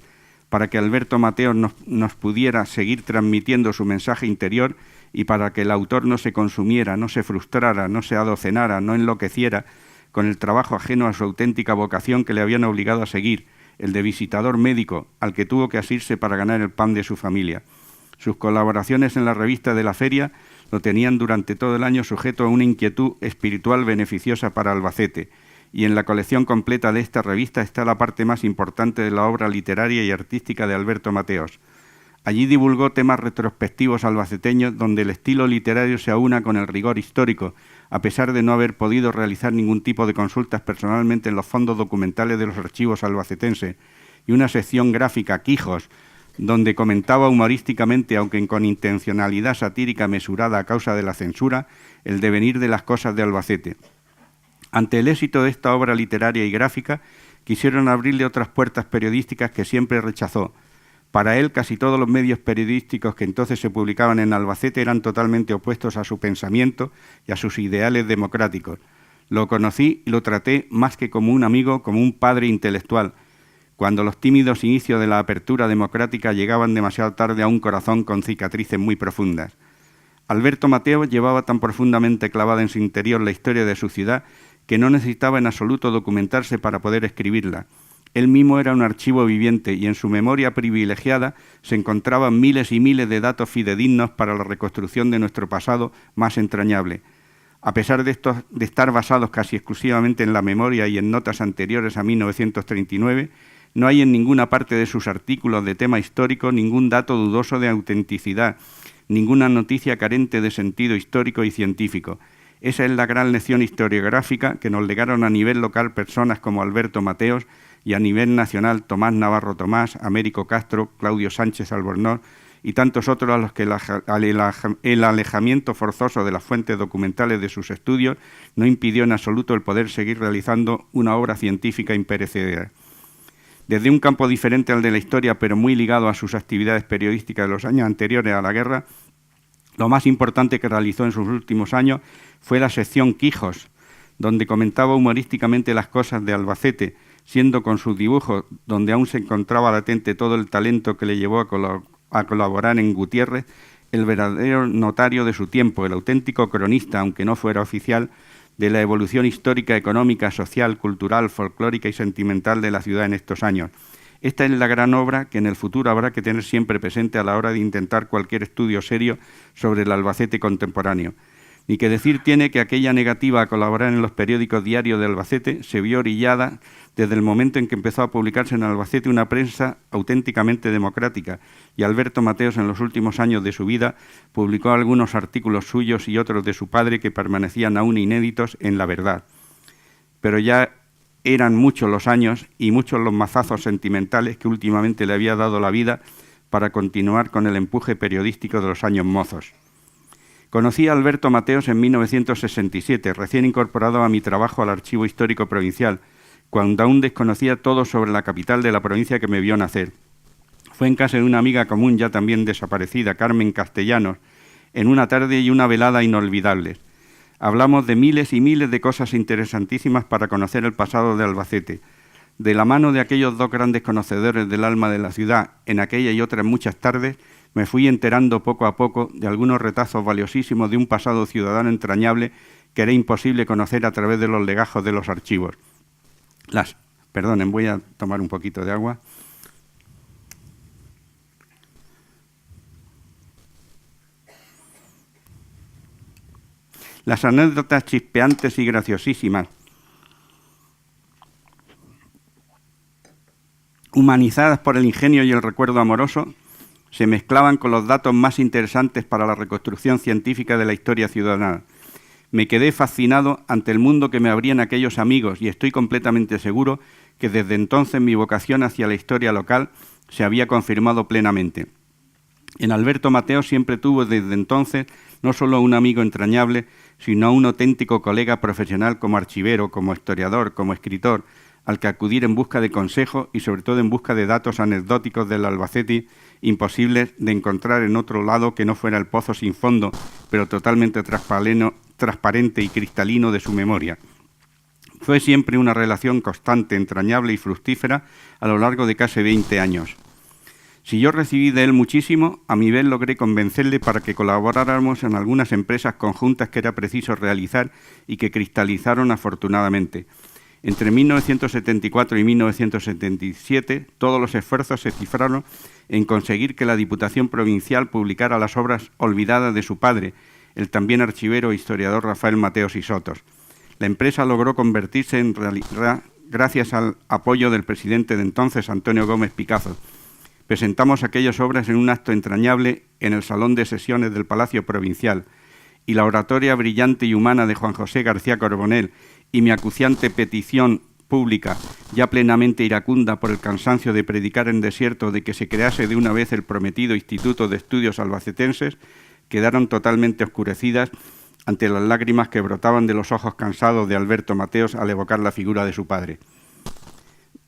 para que Alberto Mateos nos pudiera seguir transmitiendo su mensaje interior y para que el autor no se consumiera, no se frustrara, no se adocenara, no enloqueciera con el trabajo ajeno a su auténtica vocación que le habían obligado a seguir, el de visitador médico, al que tuvo que asirse para ganar el pan de su familia. Sus colaboraciones en la revista de la Feria lo tenían durante todo el año sujeto a una inquietud espiritual beneficiosa para Albacete, y en la colección completa de esta revista está la parte más importante de la obra literaria y artística de Alberto Mateos. Allí divulgó temas retrospectivos albaceteños donde el estilo literario se aúna con el rigor histórico, a pesar de no haber podido realizar ningún tipo de consultas personalmente en los fondos documentales de los archivos albacetenses, y una sección gráfica, Quijos, donde comentaba humorísticamente, aunque con intencionalidad satírica mesurada a causa de la censura, el devenir de las cosas de Albacete. Ante el éxito de esta obra literaria y gráfica, quisieron abrirle otras puertas periodísticas que siempre rechazó. Para él, casi todos los medios periodísticos que entonces se publicaban en Albacete eran totalmente opuestos a su pensamiento y a sus ideales democráticos. Lo conocí y lo traté más que como un amigo, como un padre intelectual, cuando los tímidos inicios de la apertura democrática llegaban demasiado tarde a un corazón con cicatrices muy profundas. Alberto Mateos llevaba tan profundamente clavada en su interior la historia de su ciudad que no necesitaba en absoluto documentarse para poder escribirla. Él mismo era un archivo viviente y en su memoria privilegiada se encontraban miles y miles de datos fidedignos para la reconstrucción de nuestro pasado más entrañable. A pesar de estar basados casi exclusivamente en la memoria y en notas anteriores a 1939, no hay en ninguna parte de sus artículos de tema histórico ningún dato dudoso de autenticidad, ninguna noticia carente de sentido histórico y científico. Esa es la gran lección historiográfica que nos legaron a nivel local personas como Alberto Mateos y a nivel nacional Tomás Navarro Tomás, Américo Castro, Claudio Sánchez Albornoz y tantos otros a los que el alejamiento forzoso de las fuentes documentales de sus estudios no impidió en absoluto el poder seguir realizando una obra científica imperecedera. Desde un campo diferente al de la historia, pero muy ligado a sus actividades periodísticas de los años anteriores a la guerra, lo más importante que realizó en sus últimos años fue la sección Quijos, donde comentaba humorísticamente las cosas de Albacete, siendo con sus dibujos, donde aún se encontraba latente todo el talento que le llevó a colaborar en Gutiérrez, el verdadero notario de su tiempo, el auténtico cronista, aunque no fuera oficial, de la evolución histórica, económica, social, cultural, folclórica y sentimental de la ciudad en estos años. Esta es la gran obra que en el futuro habrá que tener siempre presente a la hora de intentar cualquier estudio serio sobre el Albacete contemporáneo. Ni que decir tiene que aquella negativa a colaborar en los periódicos diarios de Albacete se vio orillada desde el momento en que empezó a publicarse en Albacete una prensa auténticamente democrática, y Alberto Mateos en los últimos años de su vida publicó algunos artículos suyos y otros de su padre que permanecían aún inéditos en La Verdad. Pero ya eran muchos los años y muchos los mazazos sentimentales que últimamente le había dado la vida para continuar con el empuje periodístico de los años mozos. Conocí a Alberto Mateos en 1967, recién incorporado a mi trabajo al Archivo Histórico Provincial, cuando aún desconocía todo sobre la capital de la provincia que me vio nacer. Fue en casa de una amiga común ya también desaparecida, Carmen Castellanos, en una tarde y una velada inolvidables. Hablamos de miles y miles de cosas interesantísimas para conocer el pasado de Albacete. De la mano de aquellos dos grandes conocedores del alma de la ciudad, en aquella y otras muchas tardes, me fui enterando poco a poco de algunos retazos valiosísimos de un pasado ciudadano entrañable que era imposible conocer a través de los legajos de los archivos. Perdonen, voy a tomar un poquito de agua. Las anécdotas chispeantes y graciosísimas humanizadas por el ingenio y el recuerdo amoroso, se mezclaban con los datos más interesantes para la reconstrucción científica de la historia ciudadana. Me quedé fascinado ante el mundo que me abrían aquellos amigos y estoy completamente seguro que desde entonces mi vocación hacia la historia local se había confirmado plenamente. En Alberto Mateos siempre tuvo desde entonces no solo un amigo entrañable, sino un auténtico colega profesional como archivero, como historiador, como escritor, al que acudir en busca de consejo y sobre todo en busca de datos anecdóticos del Albacete imposibles de encontrar en otro lado que no fuera el pozo sin fondo, pero totalmente transparente y cristalino de su memoria. Fue siempre una relación constante, entrañable y fructífera a lo largo de casi 20 años. Si yo recibí de él muchísimo, a mi vez logré convencerle para que colaboráramos en algunas empresas conjuntas que era preciso realizar y que cristalizaron afortunadamente. Entre 1974 y 1977, todos los esfuerzos se cifraron en conseguir que la Diputación Provincial publicara las obras olvidadas de su padre, el también archivero e historiador Rafael Mateos y Sotos. La empresa logró convertirse en realidad gracias al apoyo del presidente de entonces, Antonio Gómez Picazo. Presentamos aquellas obras en un acto entrañable en el Salón de Sesiones del Palacio Provincial, y la oratoria brillante y humana de Juan José García Corbonel y mi acuciante petición pública, ya plenamente iracunda por el cansancio de predicar en desierto de que se crease de una vez el prometido Instituto de Estudios Albacetenses, quedaron totalmente oscurecidas ante las lágrimas que brotaban de los ojos cansados de Alberto Mateos al evocar la figura de su padre.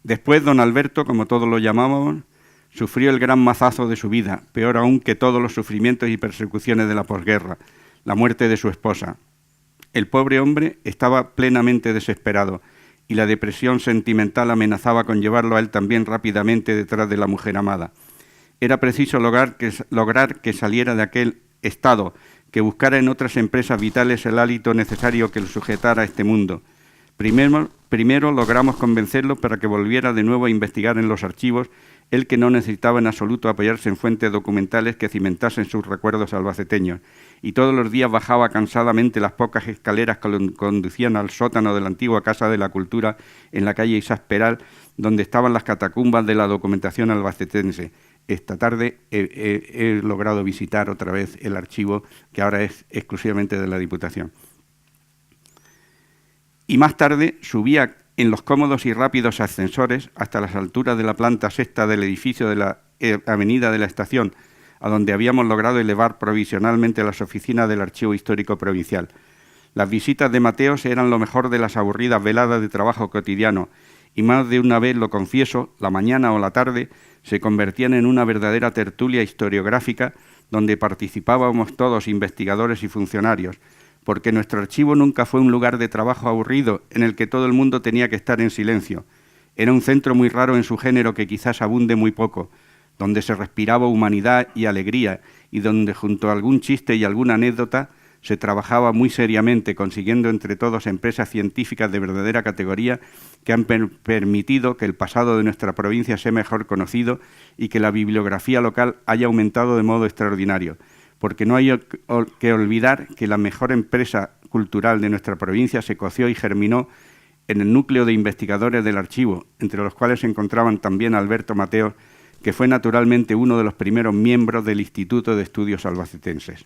Después, don Alberto, como todos lo llamábamos, sufrió el gran mazazo de su vida, peor aún que todos los sufrimientos y persecuciones de la posguerra, la muerte de su esposa. El pobre hombre estaba plenamente desesperado y la depresión sentimental amenazaba con llevarlo a él también rápidamente detrás de la mujer amada. Era preciso lograr que saliera de aquel estado, que buscara en otras empresas vitales el hálito necesario que lo sujetara a este mundo. Primero logramos convencerlo para que volviera de nuevo a investigar en los archivos, él que no necesitaba en absoluto apoyarse en fuentes documentales que cimentasen sus recuerdos albaceteños, y todos los días bajaba cansadamente las pocas escaleras que conducían al sótano de la antigua Casa de la Cultura en la calle Isaac Peral, donde estaban las catacumbas de la documentación albacetense. Esta tarde he logrado visitar otra vez el archivo, que ahora es exclusivamente de la Diputación. Y más tarde subía en los cómodos y rápidos ascensores hasta las alturas de la planta sexta del edificio de la Avenida de la Estación, a donde habíamos logrado elevar provisionalmente las oficinas del Archivo Histórico Provincial. Las visitas de Mateos eran lo mejor de las aburridas veladas de trabajo cotidiano, y más de una vez, lo confieso, la mañana o la tarde se convertían en una verdadera tertulia historiográfica donde participábamos todos, investigadores y funcionarios, porque nuestro archivo nunca fue un lugar de trabajo aburrido en el que todo el mundo tenía que estar en silencio. Era un centro muy raro en su género que quizás abunde muy poco, donde se respiraba humanidad y alegría y donde junto a algún chiste y alguna anécdota se trabajaba muy seriamente, consiguiendo entre todos empresas científicas de verdadera categoría que han permitido que el pasado de nuestra provincia sea mejor conocido y que la bibliografía local haya aumentado de modo extraordinario. Porque no hay que olvidar que la mejor empresa cultural de nuestra provincia se coció y germinó en el núcleo de investigadores del archivo, entre los cuales se encontraban también Alberto Mateos, que fue naturalmente uno de los primeros miembros del Instituto de Estudios Albacetenses.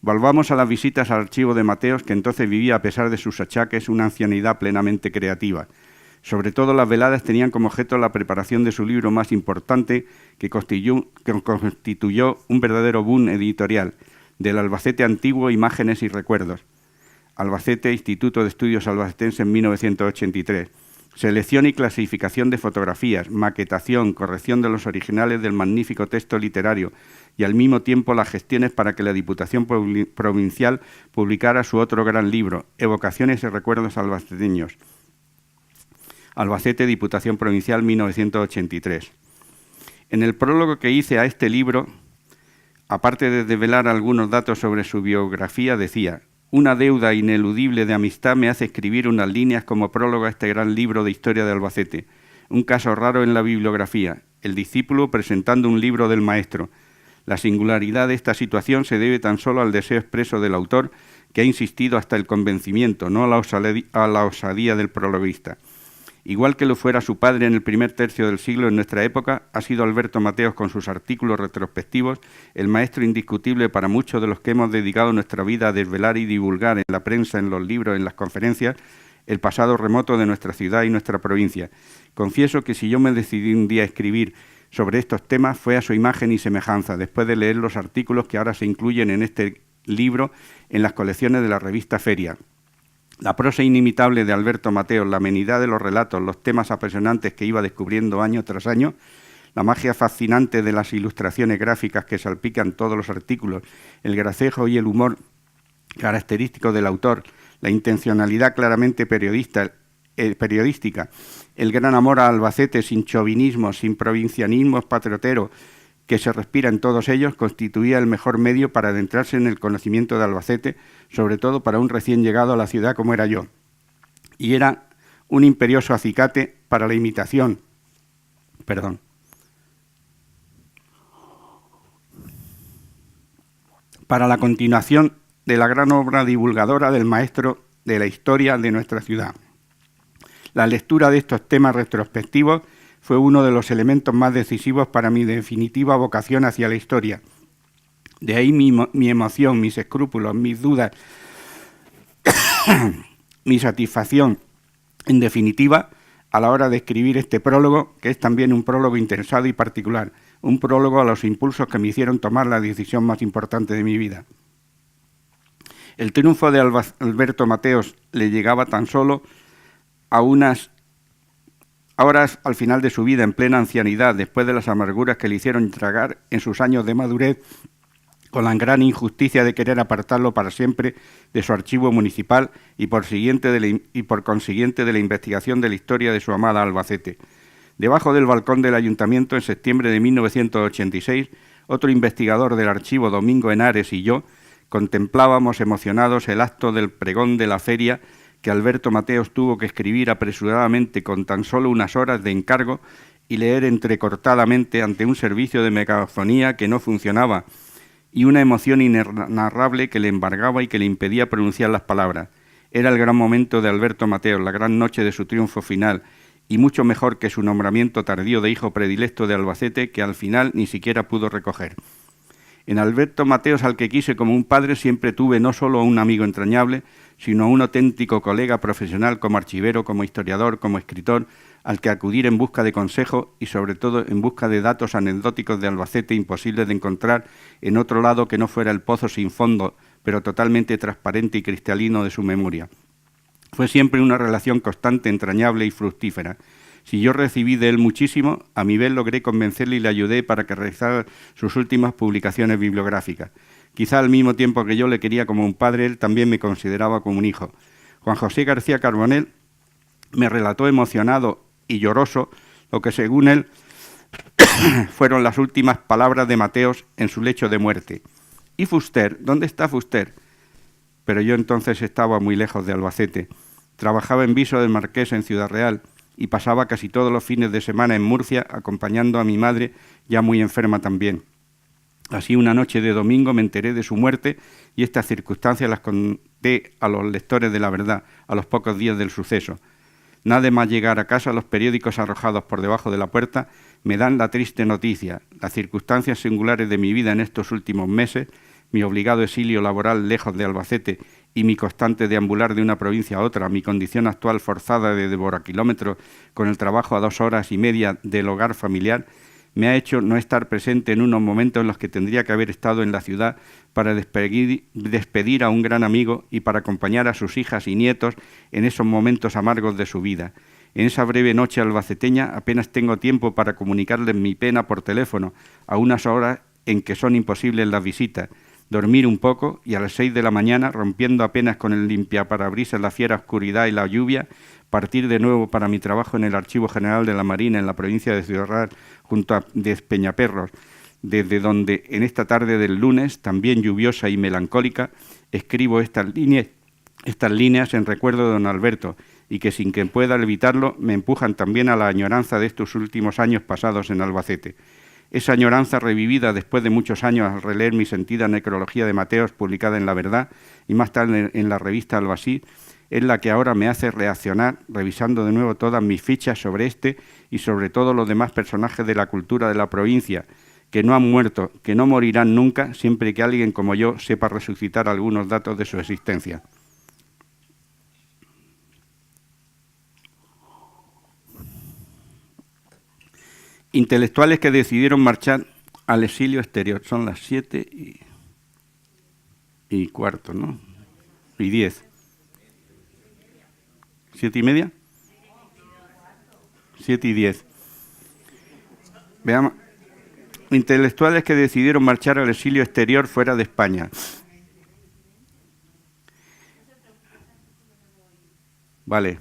Volvamos a las visitas al archivo de Mateos, que entonces vivía, a pesar de sus achaques, una ancianidad plenamente creativa. Sobre todo las veladas tenían como objeto la preparación de su libro más importante, que constituyó un verdadero boom editorial, del Albacete Antiguo, Imágenes y Recuerdos. Albacete, Instituto de Estudios Albacetenses en 1983. Selección y clasificación de fotografías, maquetación, corrección de los originales del magnífico texto literario y al mismo tiempo las gestiones para que la Diputación Provincial publicara su otro gran libro, Evocaciones y Recuerdos albaceteños. Albacete, Diputación Provincial, 1983. En el prólogo que hice a este libro, aparte de develar algunos datos sobre su biografía, decía: una deuda ineludible de amistad me hace escribir unas líneas como prólogo a este gran libro de historia de Albacete, un caso raro en la bibliografía, el discípulo presentando un libro del maestro. La singularidad de esta situación se debe tan solo al deseo expreso del autor, que ha insistido hasta el convencimiento, no a la osadía del prologuista. Igual que lo fuera su padre en el primer tercio del siglo en nuestra época, ha sido Alberto Mateos, con sus artículos retrospectivos, el maestro indiscutible para muchos de los que hemos dedicado nuestra vida a desvelar y divulgar en la prensa, en los libros, en las conferencias, el pasado remoto de nuestra ciudad y nuestra provincia. Confieso que si yo me decidí un día a escribir sobre estos temas fue a su imagen y semejanza, después de leer los artículos que ahora se incluyen en este libro en las colecciones de la revista Feria. La prosa inimitable de Alberto Mateos, la amenidad de los relatos, los temas apasionantes que iba descubriendo año tras año, la magia fascinante de las ilustraciones gráficas que salpican todos los artículos, el gracejo y el humor característico del autor, la intencionalidad claramente periodística, el gran amor a Albacete sin chauvinismo, sin provincianismos patrioteros que se respira en todos ellos, constituía el mejor medio para adentrarse en el conocimiento de Albacete, sobre todo para un recién llegado a la ciudad como era yo. Y era un imperioso acicate para la imitación. Para la continuación de la gran obra divulgadora del maestro de la historia de nuestra ciudad. La lectura de estos temas retrospectivos fue uno de los elementos más decisivos para mi definitiva vocación hacia la historia. De ahí mi emoción, mis escrúpulos, mis dudas, mi satisfacción, en definitiva, a la hora de escribir este prólogo, que es también un prólogo interesado y particular, un prólogo a los impulsos que me hicieron tomar la decisión más importante de mi vida. El triunfo de Alberto Mateos le llegaba tan solo a unas horas al final de su vida, en plena ancianidad, después de las amarguras que le hicieron tragar en sus años de madurez, con la gran injusticia de querer apartarlo para siempre de su archivo municipal y por consiguiente de la investigación de la historia de su amada Albacete. Debajo del balcón del ayuntamiento, en septiembre de 1986, otro investigador del archivo, Domingo Henares, y yo contemplábamos emocionados el acto del pregón de la feria que Alberto Mateos tuvo que escribir apresuradamente con tan solo unas horas de encargo y leer entrecortadamente ante un servicio de megafonía que no funcionaba y una emoción inenarrable que le embargaba y que le impedía pronunciar las palabras. Era el gran momento de Alberto Mateos, la gran noche de su triunfo final, y mucho mejor que su nombramiento tardío de hijo predilecto de Albacete, que al final ni siquiera pudo recoger. En Alberto Mateos, al que quise como un padre, siempre tuve no solo a un amigo entrañable, sino a un auténtico colega profesional como archivero, como historiador, como escritor, al que acudir en busca de consejo y sobre todo en busca de datos anecdóticos de Albacete imposibles de encontrar en otro lado que no fuera el pozo sin fondo, pero totalmente transparente y cristalino de su memoria. Fue siempre una relación constante, entrañable y fructífera. Si yo recibí de él muchísimo, a mi vez logré convencerle y le ayudé para que realizara sus últimas publicaciones bibliográficas. Quizá al mismo tiempo que yo le quería como un padre, él también me consideraba como un hijo. Juan José García Carbonell me relató emocionado y lloroso lo que según él fueron las últimas palabras de Mateos en su lecho de muerte. ¿Y Fuster? ¿Dónde está Fuster? Pero yo entonces estaba muy lejos de Albacete. Trabajaba en Viso del Marqués en Ciudad Real y pasaba casi todos los fines de semana en Murcia acompañando a mi madre, ya muy enferma también. Así una noche de domingo me enteré de su muerte y estas circunstancias las conté a los lectores de La Verdad a los pocos días del suceso. Nada más llegar a casa, los periódicos arrojados por debajo de la puerta me dan la triste noticia. Las circunstancias singulares de mi vida en estos últimos meses, mi obligado exilio laboral lejos de Albacete y mi constante deambular de una provincia a otra, mi condición actual forzada de devorakilómetros con el trabajo a 2 horas y media del hogar familiar, me ha hecho no estar presente en unos momentos en los que tendría que haber estado en la ciudad para despedir a un gran amigo y para acompañar a sus hijas y nietos en esos momentos amargos de su vida. En esa breve noche albaceteña apenas tengo tiempo para comunicarles mi pena por teléfono, a unas horas en que son imposibles las visitas, dormir un poco y a las 6 de la mañana, rompiendo apenas con el limpiaparabrisas la fiera oscuridad y la lluvia, partir de nuevo para mi trabajo en el Archivo General de la Marina en la provincia de Ciudad Real, junto a Despeñaperros, desde donde en esta tarde del lunes, también lluviosa y melancólica, escribo estas líneas en recuerdo de don Alberto, y que sin que pueda evitarlo me empujan también a la añoranza de estos últimos años pasados en Albacete. Esa añoranza revivida después de muchos años al releer mi sentida necrología de Mateos publicada en La Verdad y más tarde en la revista Albasí, es la que ahora me hace reaccionar, revisando de nuevo todas mis fichas sobre este y sobre todos los demás personajes de la cultura de la provincia, que no han muerto, que no morirán nunca, siempre que alguien como yo sepa resucitar algunos datos de su existencia. Intelectuales que decidieron marchar al exilio exterior. Son las 7:15, ¿no? Y 10. ¿7:30? 7:10. Veamos. Intelectuales que decidieron marchar al exilio exterior fuera de España. Vale.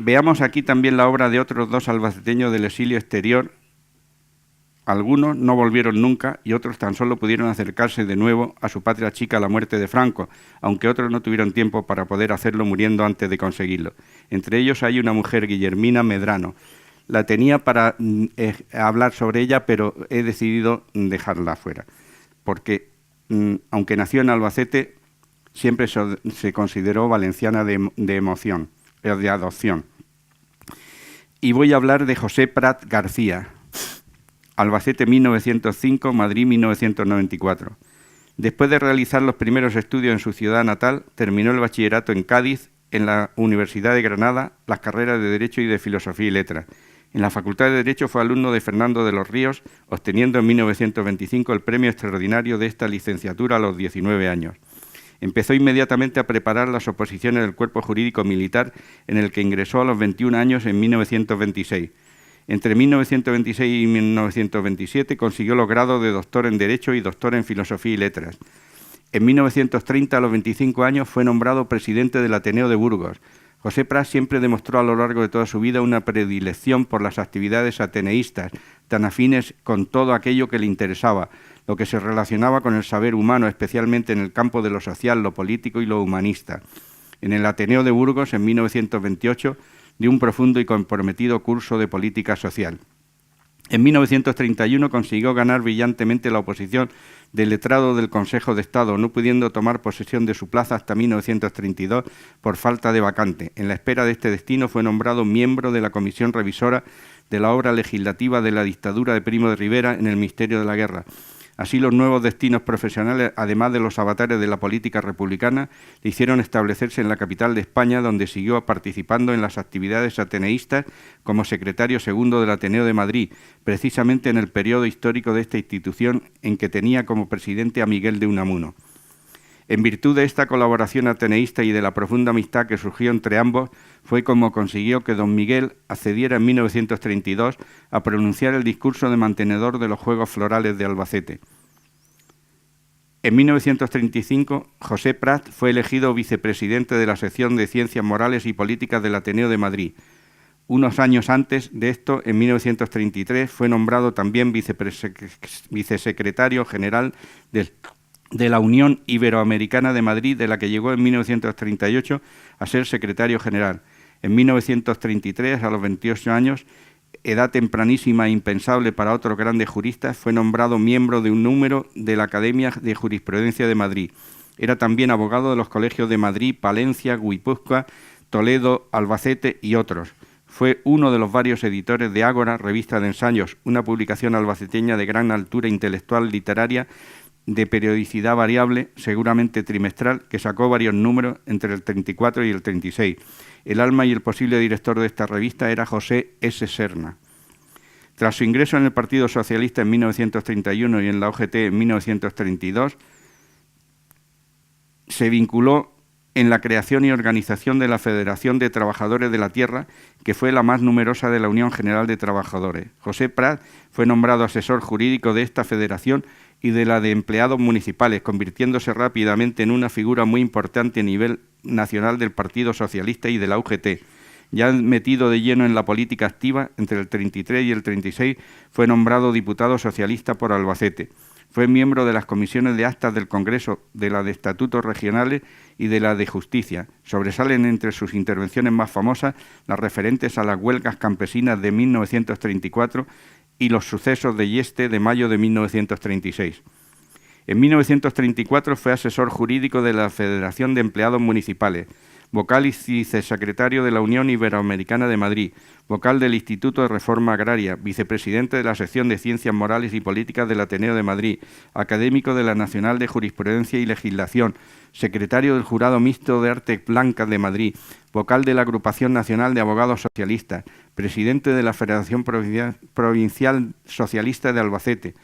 Veamos aquí también la obra de otros dos albaceteños del exilio exterior. Algunos no volvieron nunca y otros tan solo pudieron acercarse de nuevo a su patria chica a la muerte de Franco, aunque otros no tuvieron tiempo para poder hacerlo muriendo antes de conseguirlo. Entre ellos hay una mujer, Guillermina Medrano. La tenía para hablar sobre ella, pero he decidido dejarla fuera, porque aunque nació en Albacete, siempre se consideró valenciana de adopción. Y voy a hablar de José Prat García, Albacete 1905, Madrid 1994. Después de realizar los primeros estudios en su ciudad natal, terminó el bachillerato en Cádiz, en la Universidad de Granada, las carreras de Derecho y de Filosofía y Letras. En la Facultad de Derecho fue alumno de Fernando de los Ríos, obteniendo en 1925 el premio extraordinario de esta licenciatura a los 19 años. Empezó inmediatamente a preparar las oposiciones del Cuerpo Jurídico Militar, en el que ingresó a los 21 años en 1926. Entre 1926 y 1927 consiguió los grados de doctor en Derecho y doctor en Filosofía y Letras. En 1930, a los 25 años, fue nombrado presidente del Ateneo de Burgos. José Prat siempre demostró a lo largo de toda su vida una predilección por las actividades ateneístas, tan afines con todo aquello que le interesaba, lo que se relacionaba con el saber humano, especialmente en el campo de lo social, lo político y lo humanista. En el Ateneo de Burgos, en 1928, dio un profundo y comprometido curso de política social. En 1931 consiguió ganar brillantemente la oposición del letrado del Consejo de Estado, no pudiendo tomar posesión de su plaza hasta 1932 por falta de vacante. En la espera de este destino fue nombrado miembro de la Comisión Revisora de la Obra Legislativa de la dictadura de Primo de Rivera en el Ministerio de la Guerra. Así, los nuevos destinos profesionales, además de los avatares de la política republicana, le hicieron establecerse en la capital de España, donde siguió participando en las actividades ateneístas como secretario segundo del Ateneo de Madrid, precisamente en el periodo histórico de esta institución en que tenía como presidente a Miguel de Unamuno. En virtud de esta colaboración ateneísta y de la profunda amistad que surgió entre ambos, fue como consiguió que don Miguel accediera en 1932 a pronunciar el discurso de mantenedor de los Juegos Florales de Albacete. En 1935, José Prat fue elegido vicepresidente de la sección de Ciencias Morales y Políticas del Ateneo de Madrid. Unos años antes de esto, en 1933, fue nombrado también vicesecretario general de la Unión Iberoamericana de Madrid, de la que llegó en 1938 a ser secretario general. En 1933, a los 28 años, edad tempranísima e impensable para otros grandes juristas, fue nombrado miembro de un número de la Academia de Jurisprudencia de Madrid. Era también abogado de los colegios de Madrid, Palencia, Guipúzcoa, Toledo, Albacete y otros. Fue uno de los varios editores de Ágora, revista de ensayos, una publicación albaceteña de gran altura intelectual literaria, de periodicidad variable, seguramente trimestral, que sacó varios números entre el 34 y el 36. El alma y el posible director de esta revista era José S. Serna. Tras su ingreso en el Partido Socialista en 1931 y en la OGT en 1932, se vinculó en la creación y organización de la Federación de Trabajadores de la Tierra, que fue la más numerosa de la Unión General de Trabajadores. José Prat fue nombrado asesor jurídico de esta federación y de la de empleados municipales, convirtiéndose rápidamente en una figura muy importante a nivel nacional del Partido Socialista y de la UGT. Ya metido de lleno en la política activa, entre el 33 y el 36 fue nombrado diputado socialista por Albacete. Fue miembro de las comisiones de actas del Congreso, de la de Estatutos Regionales y de la de Justicia. Sobresalen entre sus intervenciones más famosas las referentes a las huelgas campesinas de 1934 y los sucesos de Yeste de mayo de 1936. En 1934 fue asesor jurídico de la Federación de Empleados Municipales, vocal y vicesecretario de la Unión Iberoamericana de Madrid, vocal del Instituto de Reforma Agraria, vicepresidente de la sección de Ciencias Morales y Políticas del Ateneo de Madrid, académico de la Nacional de Jurisprudencia y Legislación, secretario del Jurado Mixto de Artes Blancas de Madrid, vocal de la Agrupación Nacional de Abogados Socialistas, presidente de la Federación Provincial Socialista de Albacete.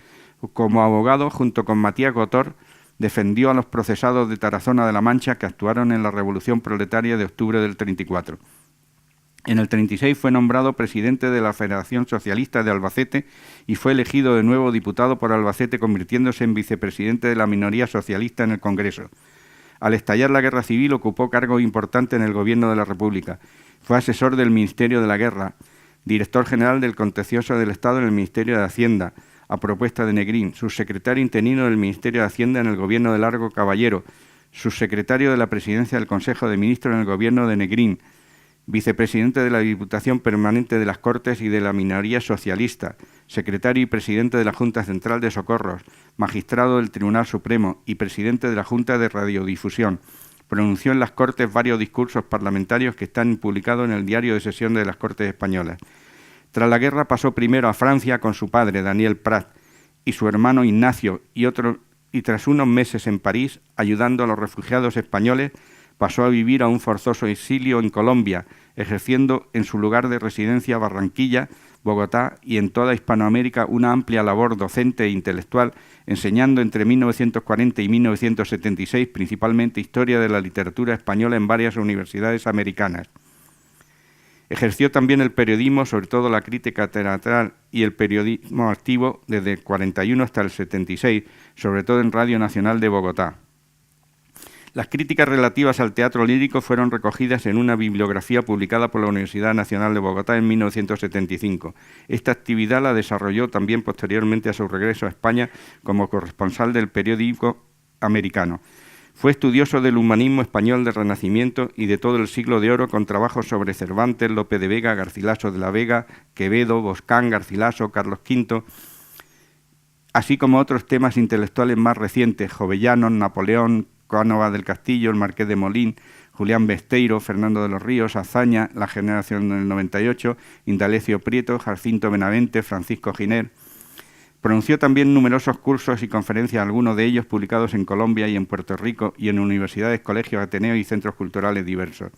Como abogado, junto con Matías Gotor, defendió a los procesados de Tarazona de la Mancha que actuaron en la Revolución Proletaria de octubre del 34. En el 36 fue nombrado presidente de la Federación Socialista de Albacete y fue elegido de nuevo diputado por Albacete, convirtiéndose en vicepresidente de la minoría socialista en el Congreso. Al estallar la Guerra Civil ocupó cargos importantes en el Gobierno de la República. Fue asesor del Ministerio de la Guerra, director general del Contencioso del Estado en el Ministerio de Hacienda, a propuesta de Negrín, subsecretario interino del Ministerio de Hacienda en el Gobierno de Largo Caballero, subsecretario de la Presidencia del Consejo de Ministros en el Gobierno de Negrín, vicepresidente de la Diputación Permanente de las Cortes y de la Minoría Socialista, secretario y presidente de la Junta Central de Socorros, magistrado del Tribunal Supremo y presidente de la Junta de Radiodifusión. Pronunció en las Cortes varios discursos parlamentarios que están publicados en el Diario de Sesión de las Cortes Españolas. Tras la guerra pasó primero a Francia con su padre, Daniel Prat, y su hermano Ignacio, y tras unos meses en París, ayudando a los refugiados españoles, pasó a vivir a un forzoso exilio en Colombia, ejerciendo en su lugar de residencia Barranquilla, Bogotá y en toda Hispanoamérica una amplia labor docente e intelectual, enseñando entre 1940 y 1976 principalmente historia de la literatura española en varias universidades americanas. Ejerció también el periodismo, sobre todo la crítica teatral y el periodismo activo desde el 41 hasta el 76, sobre todo en Radio Nacional de Bogotá. Las críticas relativas al teatro lírico fueron recogidas en una bibliografía publicada por la Universidad Nacional de Bogotá en 1975. Esta actividad la desarrolló también posteriormente a su regreso a España como corresponsal del periódico americano. Fue estudioso del humanismo español del Renacimiento y de todo el siglo de oro, con trabajos sobre Cervantes, Lope de Vega, Garcilaso de la Vega, Quevedo, Boscán, Garcilaso, Carlos V, así como otros temas intelectuales más recientes: Jovellanos, Napoleón, Cánovas del Castillo, el Marqués de Molín, Julián Besteiro, Fernando de los Ríos, Azaña, la generación del 98, Indalecio Prieto, Jacinto Benavente, Francisco Giner. Pronunció también numerosos cursos y conferencias, algunos de ellos publicados en Colombia y en Puerto Rico y en universidades, colegios, ateneos y centros culturales diversos.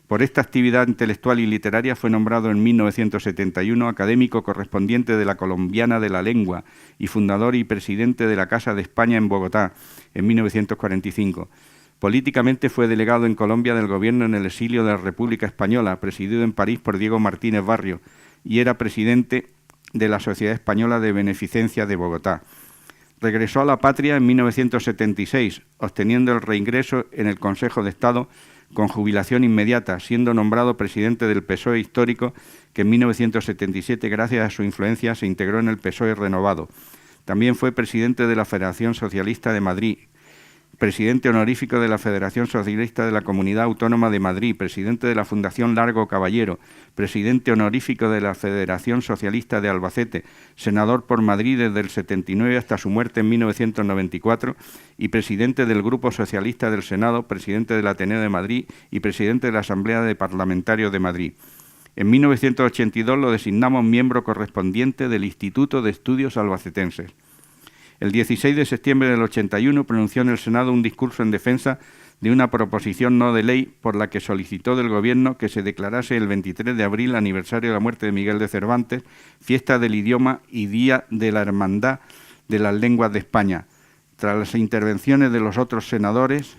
Por esta actividad intelectual y literaria fue nombrado en 1971 académico correspondiente de la Colombiana de la Lengua y fundador y presidente de la Casa de España en Bogotá en 1945. Políticamente fue delegado en Colombia del gobierno en el exilio de la República Española, presidido en París por Diego Martínez Barrio, y era presidente de la Sociedad Española de Beneficencia de Bogotá. Regresó a la patria en 1976, obteniendo el reingreso en el Consejo de Estado con jubilación inmediata, siendo nombrado presidente del PSOE histórico, que en 1977, gracias a su influencia, se integró en el PSOE renovado. También fue presidente de la Federación Socialista de Madrid, presidente honorífico de la Federación Socialista de la Comunidad Autónoma de Madrid, presidente de la Fundación Largo Caballero, presidente honorífico de la Federación Socialista de Albacete, senador por Madrid desde el 79 hasta su muerte en 1994 y presidente del Grupo Socialista del Senado, presidente del Ateneo de Madrid y presidente de la Asamblea de Parlamentarios de Madrid. En 1982 lo designamos miembro correspondiente del Instituto de Estudios Albacetenses. El 16 de septiembre del 81 pronunció en el Senado un discurso en defensa de una proposición no de ley por la que solicitó del Gobierno que se declarase el 23 de abril aniversario de la muerte de Miguel de Cervantes, fiesta del idioma y Día de la Hermandad de las Lenguas de España. Tras las intervenciones de los otros senadores,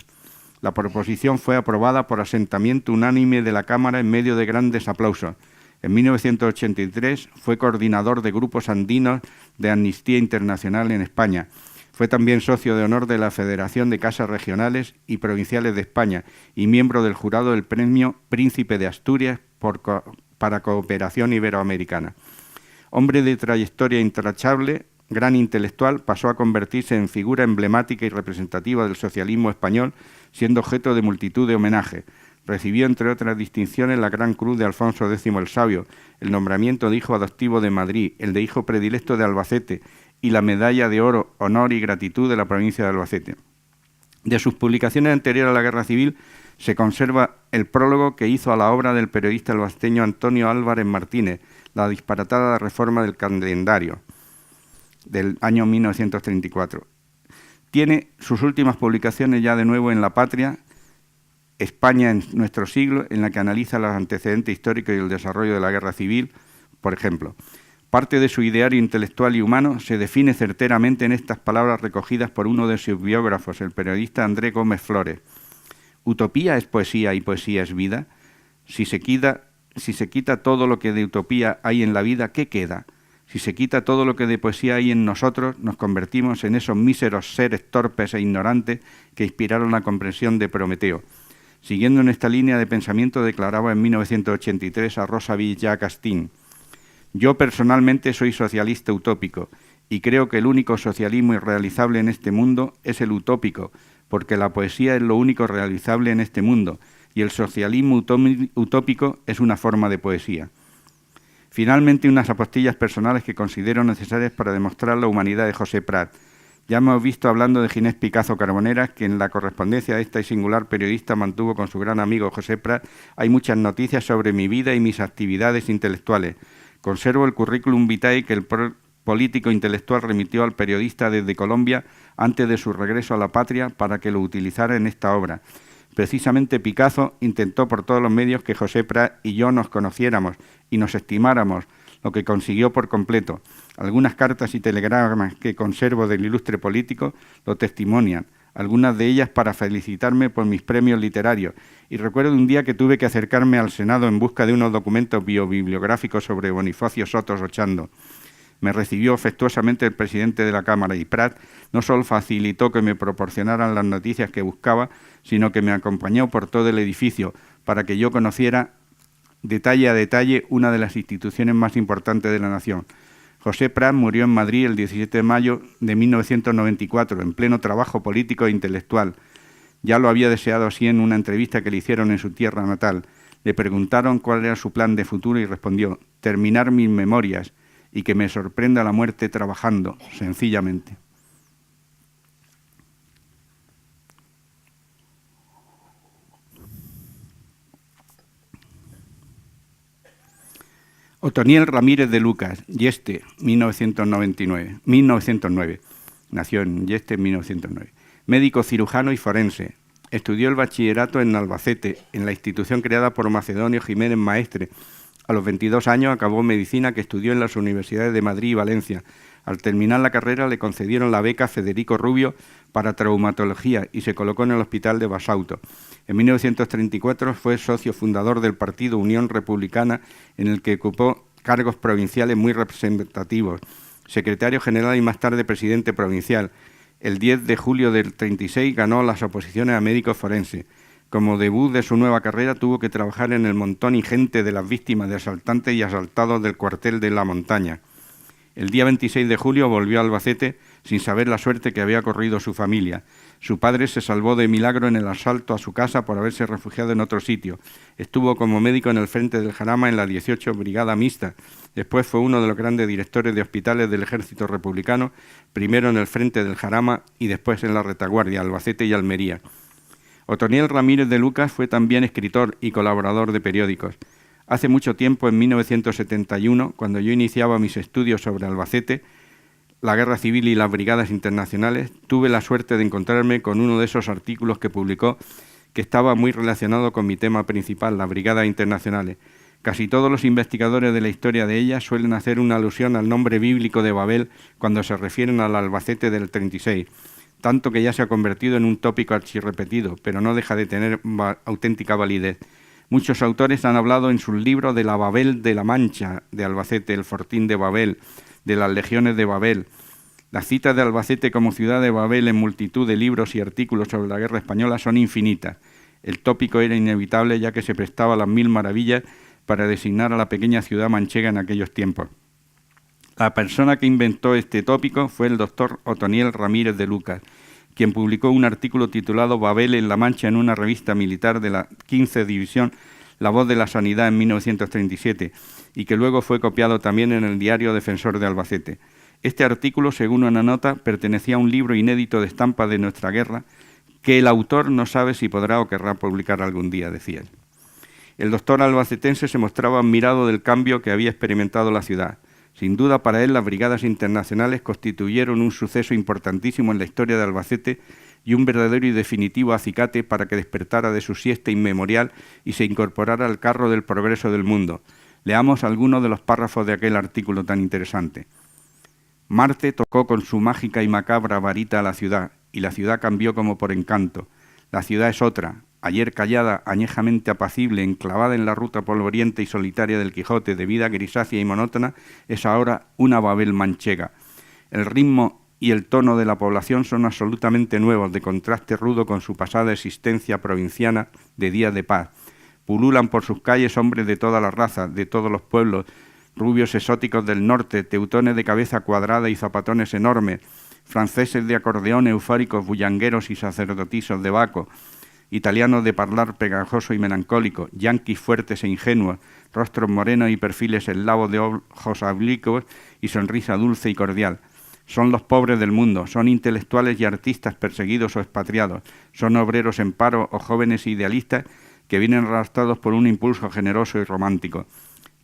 la proposición fue aprobada por asentamiento unánime de la Cámara en medio de grandes aplausos. En 1983 fue coordinador de grupos andinos de Amnistía Internacional en España. Fue también socio de honor de la Federación de Casas Regionales y Provinciales de España y miembro del jurado del Premio Príncipe de Asturias para Cooperación Iberoamericana. Hombre de trayectoria intachable, gran intelectual, pasó a convertirse en figura emblemática y representativa del socialismo español, siendo objeto de multitud de homenajes. Recibió, entre otras distinciones, la Gran Cruz de Alfonso X el Sabio, el nombramiento de hijo adoptivo de Madrid, el de hijo predilecto de Albacete y la Medalla de Oro, Honor y Gratitud de la provincia de Albacete. De sus publicaciones anteriores a la Guerra Civil se conserva el prólogo que hizo a la obra del periodista albaceteño Antonio Álvarez Martínez, La disparatada reforma del calendario, del año 1934. Tiene sus últimas publicaciones ya de nuevo en La Patria, España en nuestro siglo, en la que analiza los antecedentes históricos y el desarrollo de la Guerra Civil, por ejemplo. Parte de su ideario intelectual y humano se define certeramente en estas palabras recogidas por uno de sus biógrafos, el periodista Andrés Gómez Flores. ¿Utopía es poesía y poesía es vida? Si se quita todo lo que de utopía hay en la vida, ¿qué queda? Si se quita todo lo que de poesía hay en nosotros, nos convertimos en esos míseros seres torpes e ignorantes que inspiraron la comprensión de Prometeo. Siguiendo en esta línea de pensamiento, declaraba en 1983 a Rosa Villacastín: yo personalmente soy socialista utópico y creo que el único socialismo irrealizable en este mundo es el utópico, porque la poesía es lo único realizable en este mundo y el socialismo utópico es una forma de poesía. Finalmente, unas apostillas personales que considero necesarias para demostrar la humanidad de José Prat. Ya hemos visto hablando de Ginés Picazo Carboneras que en la correspondencia de esta y singular periodista mantuvo con su gran amigo José Prat hay muchas noticias sobre mi vida y mis actividades intelectuales. Conservo el currículum vitae que el político intelectual remitió al periodista desde Colombia antes de su regreso a la patria para que lo utilizara en esta obra. Precisamente Picazo intentó por todos los medios que José Prat y yo nos conociéramos y nos estimáramos, lo que consiguió por completo. Algunas cartas y telegramas que conservo del ilustre político lo testimonian, algunas de ellas para felicitarme por mis premios literarios, y recuerdo un día que tuve que acercarme al Senado en busca de unos documentos biobibliográficos sobre Bonifacio Soto Ochando. Me recibió afectuosamente el presidente de la Cámara y Prat no solo facilitó que me proporcionaran las noticias que buscaba, sino que me acompañó por todo el edificio para que yo conociera detalle a detalle una de las instituciones más importantes de la nación. José Prat murió en Madrid el 17 de mayo de 1994, en pleno trabajo político e intelectual. Ya lo había deseado así en una entrevista que le hicieron en su tierra natal. Le preguntaron cuál era su plan de futuro y respondió: terminar mis memorias y que me sorprenda la muerte trabajando, sencillamente. Otoniel Ramírez de Lucas, Yeste, 1909. Nació en Yeste en 1909. Médico cirujano y forense. Estudió el bachillerato en Albacete, en la institución creada por Macedonio Jiménez Maestre. A los 22 años acabó medicina, que estudió en las universidades de Madrid y Valencia. Al terminar la carrera le concedieron la beca Federico Rubio para traumatología y se colocó en el hospital de Basauto. En 1934 fue socio fundador del partido Unión Republicana, en el que ocupó cargos provinciales muy representativos. Secretario general y más tarde presidente provincial. El 10 de julio del 36 ganó las oposiciones a médico forense. Como debut de su nueva carrera tuvo que trabajar en el montón ingente de las víctimas de asaltantes y asaltados del cuartel de La Montaña. El día 26 de julio volvió a Albacete sin saber la suerte que había corrido su familia. Su padre se salvó de milagro en el asalto a su casa por haberse refugiado en otro sitio. Estuvo como médico en el frente del Jarama en la 18 Brigada Mixta. Después fue uno de los grandes directores de hospitales del Ejército Republicano, primero en el frente del Jarama y después en la retaguardia, Albacete y Almería. Otoniel Ramírez de Lucas fue también escritor y colaborador de periódicos. Hace mucho tiempo, en 1971, cuando yo iniciaba mis estudios sobre Albacete, la Guerra Civil y las Brigadas Internacionales, tuve la suerte de encontrarme con uno de esos artículos que publicó que estaba muy relacionado con mi tema principal, las Brigadas Internacionales. Casi todos los investigadores de la historia de ellas suelen hacer una alusión al nombre bíblico de Babel cuando se refieren al Albacete del 36, tanto que ya se ha convertido en un tópico archirrepetido, pero no deja de tener auténtica validez. Muchos autores han hablado en sus libros de la Babel de la Mancha, de Albacete, el Fortín de Babel, de las legiones de Babel. Las citas de Albacete como ciudad de Babel en multitud de libros y artículos sobre la guerra española son infinitas. El tópico era inevitable, ya que se prestaba a las mil maravillas para designar a la pequeña ciudad manchega en aquellos tiempos. La persona que inventó este tópico fue el doctor Otoniel Ramírez de Lucas, quien publicó un artículo titulado Babel en la Mancha en una revista militar de la 15 División, La Voz de la Sanidad, en 1937, y que luego fue copiado también en el diario Defensor de Albacete. Este artículo, según una nota, pertenecía a un libro inédito de estampas de nuestra guerra que el autor no sabe si podrá o querrá publicar algún día, decía él. El doctor albacetense se mostraba admirado del cambio que había experimentado la ciudad. Sin duda, para él, las brigadas internacionales constituyeron un suceso importantísimo en la historia de Albacete y un verdadero y definitivo acicate para que despertara de su siesta inmemorial y se incorporara al carro del progreso del mundo. Leamos algunos de los párrafos de aquel artículo tan interesante. Marte tocó con su mágica y macabra varita a la ciudad, y la ciudad cambió como por encanto. La ciudad es otra. Ayer callada, añejamente apacible, enclavada en la ruta polvorienta y solitaria del Quijote, de vida grisácea y monótona, es ahora una Babel manchega. El ritmo y el tono de la población son absolutamente nuevos, de contraste rudo con su pasada existencia provinciana de días de paz. Pululan por sus calles hombres de todas las razas, de todos los pueblos, rubios exóticos del norte, teutones de cabeza cuadrada y zapatones enormes, franceses de acordeón eufóricos, bullangueros y sacerdotisos de Baco, italianos de parlar pegajoso y melancólico, yanquis fuertes e ingenuos, rostros morenos y perfiles eslavos de ojos oblicuos y sonrisa dulce y cordial. Son los pobres del mundo, son intelectuales y artistas perseguidos o expatriados, son obreros en paro o jóvenes idealistas que vienen arrastrados por un impulso generoso y romántico.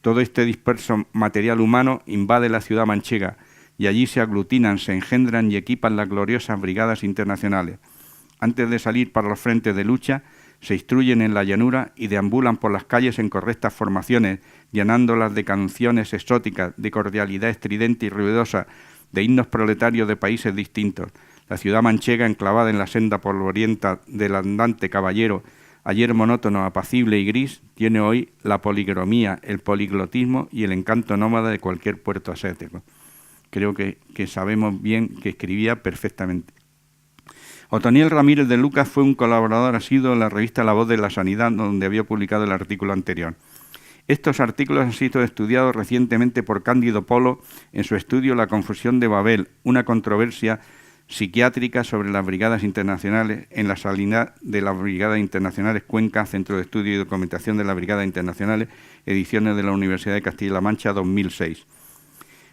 Todo este disperso material humano invade la ciudad manchega y allí se aglutinan, se engendran y equipan las gloriosas brigadas internacionales. Antes de salir para los frentes de lucha, se instruyen en la llanura y deambulan por las calles en correctas formaciones, llenándolas de canciones exóticas, de cordialidad estridente y ruidosa, de himnos proletarios de países distintos. La ciudad manchega, enclavada en la senda polvorienta del andante caballero, ayer monótono, apacible y gris, tiene hoy la poligromía, el poliglotismo y el encanto nómada de cualquier puerto asiático. Creo que sabemos bien que escribía perfectamente. Otoniel Ramírez de Lucas fue un colaborador asiduo en la revista La Voz de la Sanidad, donde había publicado el artículo anterior. Estos artículos han sido estudiados recientemente por Cándido Polo en su estudio La confusión de Babel, una controversia psiquiátrica sobre las brigadas internacionales en la salida de las Brigadas Internacionales Cuenca, Centro de Estudio y Documentación de las Brigadas Internacionales, ediciones de la Universidad de Castilla-La Mancha, 2006.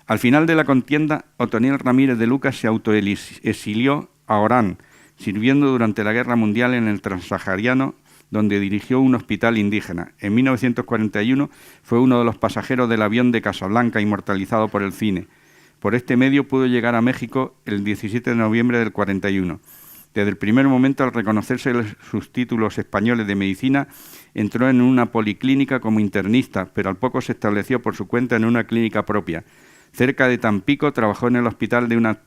Al final de la contienda, Otoniel Ramírez de Lucas se autoexilió a Orán, sirviendo durante la Guerra Mundial en el Transsahariano, donde dirigió un hospital indígena. En 1941 fue uno de los pasajeros del avión de Casablanca inmortalizado por el cine. Por este medio pudo llegar a México el 17 de noviembre del 41. Desde el primer momento, al reconocerse sus títulos españoles de medicina, entró en una policlínica como internista, pero al poco se estableció por su cuenta en una clínica propia. Cerca de Tampico trabajó en el hospital de una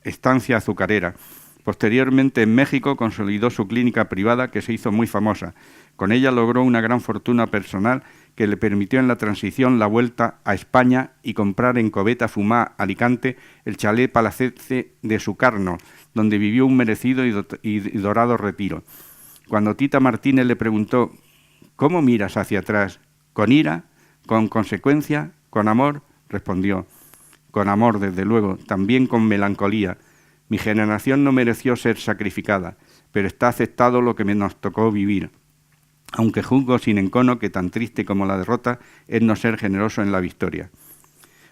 estancia azucarera. Posteriormente, en México, consolidó su clínica privada, que se hizo muy famosa. Con ella logró una gran fortuna personal que le permitió en la transición la vuelta a España y comprar en Coveta Fumá, Alicante, el chalet palacete de Sucarno, donde vivió un merecido y dorado retiro. Cuando Tita Martínez le preguntó: ¿cómo miras hacia atrás? ¿Con ira? ¿Con consecuencia? ¿Con amor? Respondió: con amor, desde luego, también con melancolía. Mi generación no mereció ser sacrificada, pero está aceptado lo que nos tocó vivir. Aunque juzgo sin encono que tan triste como la derrota es no ser generoso en la victoria.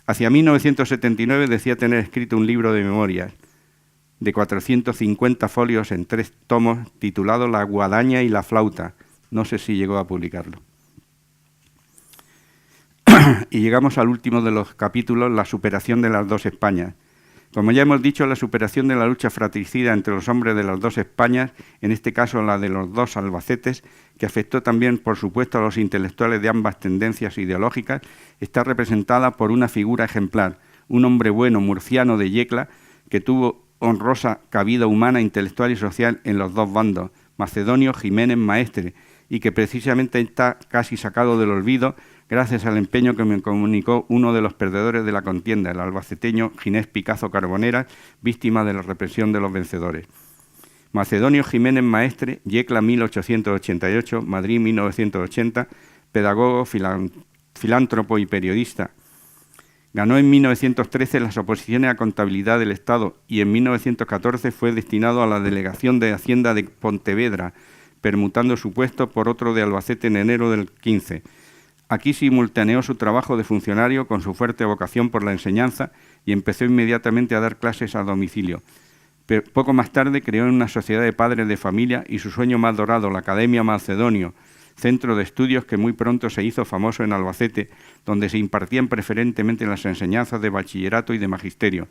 Hacia 1979 decía tener escrito un libro de memorias de 450 folios en 3 tomos, titulado La guadaña y la flauta. No sé si llegó a publicarlo. Y llegamos al último de los capítulos, la superación de las dos Españas. Como ya hemos dicho, la superación de la lucha fratricida entre los hombres de las dos Españas, en este caso la de los dos Albacetes, que afectó también, por supuesto, a los intelectuales de ambas tendencias ideológicas, está representada por una figura ejemplar, un hombre bueno, murciano de Yecla, que tuvo honrosa cabida humana, intelectual y social en los dos bandos, Macedonio Jiménez Maestre, y que precisamente está casi sacado del olvido gracias al empeño que me comunicó uno de los perdedores de la contienda, el albaceteño Ginés Picazo Carbonera, víctima de la represión de los vencedores. Macedonio Jiménez Maestre, Yecla 1888, Madrid 1980, pedagogo, filántropo y periodista. Ganó en 1913 las oposiciones a contabilidad del Estado y en 1914 fue destinado a la Delegación de Hacienda de Pontevedra, permutando su puesto por otro de Albacete en enero del 15. Aquí simultaneó su trabajo de funcionario con su fuerte vocación por la enseñanza y empezó inmediatamente a dar clases a domicilio. Pero poco más tarde creó una sociedad de padres de familia y su sueño más dorado, la Academia Macedonio, centro de estudios que muy pronto se hizo famoso en Albacete, donde se impartían preferentemente las enseñanzas de bachillerato y de magisterio.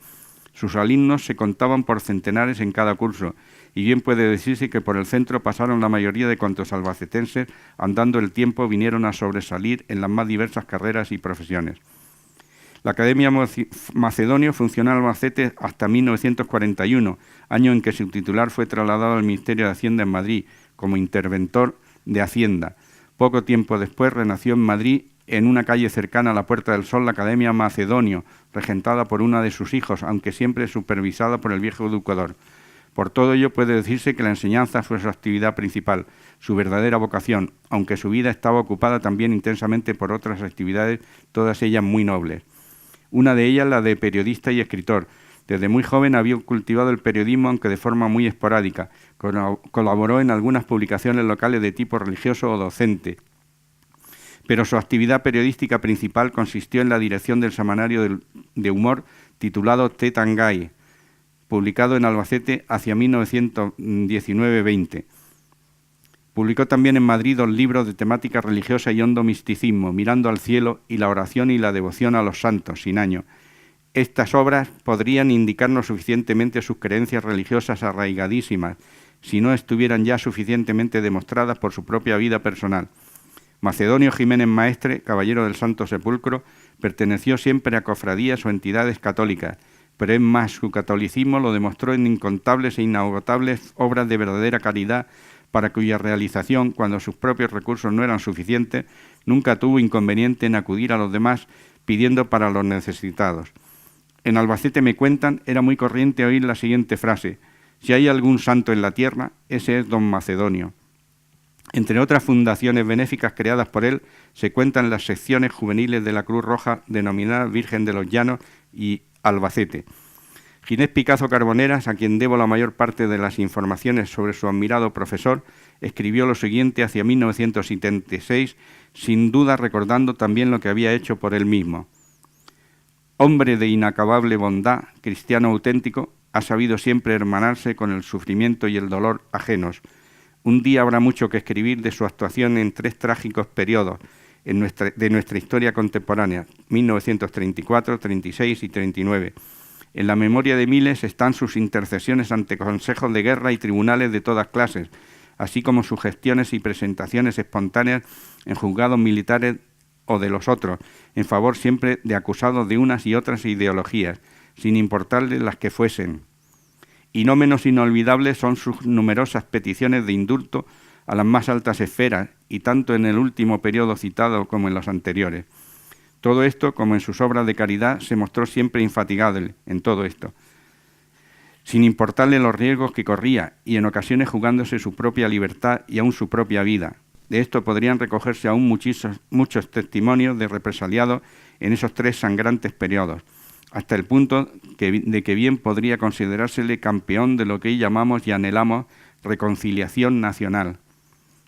Sus alumnos se contaban por centenares en cada curso, y bien puede decirse que por el centro pasaron la mayoría de cuantos albacetenses, andando el tiempo, vinieron a sobresalir en las más diversas carreras y profesiones. La Academia Macedonio funcionó en Albacete hasta 1941, año en que su titular fue trasladado al Ministerio de Hacienda en Madrid como interventor de Hacienda. Poco tiempo después renació en Madrid, en una calle cercana a la Puerta del Sol, la Academia Macedonio, regentada por una de sus hijos, aunque siempre supervisada por el viejo educador. Por todo ello puede decirse que la enseñanza fue su actividad principal, su verdadera vocación, aunque su vida estaba ocupada también intensamente por otras actividades, todas ellas muy nobles. Una de ellas la de periodista y escritor. Desde muy joven había cultivado el periodismo, aunque de forma muy esporádica. Colaboró en algunas publicaciones locales de tipo religioso o docente. Pero su actividad periodística principal consistió en la dirección del semanario de humor titulado Tetangay, publicado en Albacete hacia 1919-20. Publicó también en Madrid 2 libros de temática religiosa y hondo misticismo, Mirando al cielo y La oración y la devoción a los santos, sin año. Estas obras podrían indicarnos suficientemente sus creencias religiosas arraigadísimas, si no estuvieran ya suficientemente demostradas por su propia vida personal. Macedonio Jiménez Maestre, caballero del Santo Sepulcro, perteneció siempre a cofradías o entidades católicas, pero es más, su catolicismo lo demostró en incontables e inagotables obras de verdadera caridad, para cuya realización, cuando sus propios recursos no eran suficientes, nunca tuvo inconveniente en acudir a los demás pidiendo para los necesitados. En Albacete, me cuentan, era muy corriente oír la siguiente frase: si hay algún santo en la tierra, ese es don Macedonio. Entre otras fundaciones benéficas creadas por él, se cuentan las secciones juveniles de la Cruz Roja denominadas Virgen de los Llanos y Albacete. Ginés Picazo Carboneras, a quien debo la mayor parte de las informaciones sobre su admirado profesor, escribió lo siguiente hacia 1976, sin duda recordando también lo que había hecho por él mismo. Hombre de inacabable bondad, cristiano auténtico, ha sabido siempre hermanarse con el sufrimiento y el dolor ajenos. Un día habrá mucho que escribir de su actuación en 3 trágicos periodos de nuestra historia contemporánea, 1934, 36 y 39. En la memoria de miles están sus intercesiones ante consejos de guerra y tribunales de todas clases, así como sus gestiones y presentaciones espontáneas en juzgados militares o de los otros, en favor siempre de acusados de unas y otras ideologías, sin importarles las que fuesen. Y no menos inolvidables son sus numerosas peticiones de indulto a las más altas esferas, y tanto en el último periodo citado como en los anteriores. Todo esto, como en sus obras de caridad, se mostró siempre infatigable en todo esto, sin importarle los riesgos que corría y en ocasiones jugándose su propia libertad y aún su propia vida. De esto podrían recogerse aún muchos testimonios de represaliados en esos 3 sangrantes periodos, hasta el punto de que bien podría considerársele campeón de lo que hoy llamamos y anhelamos reconciliación nacional.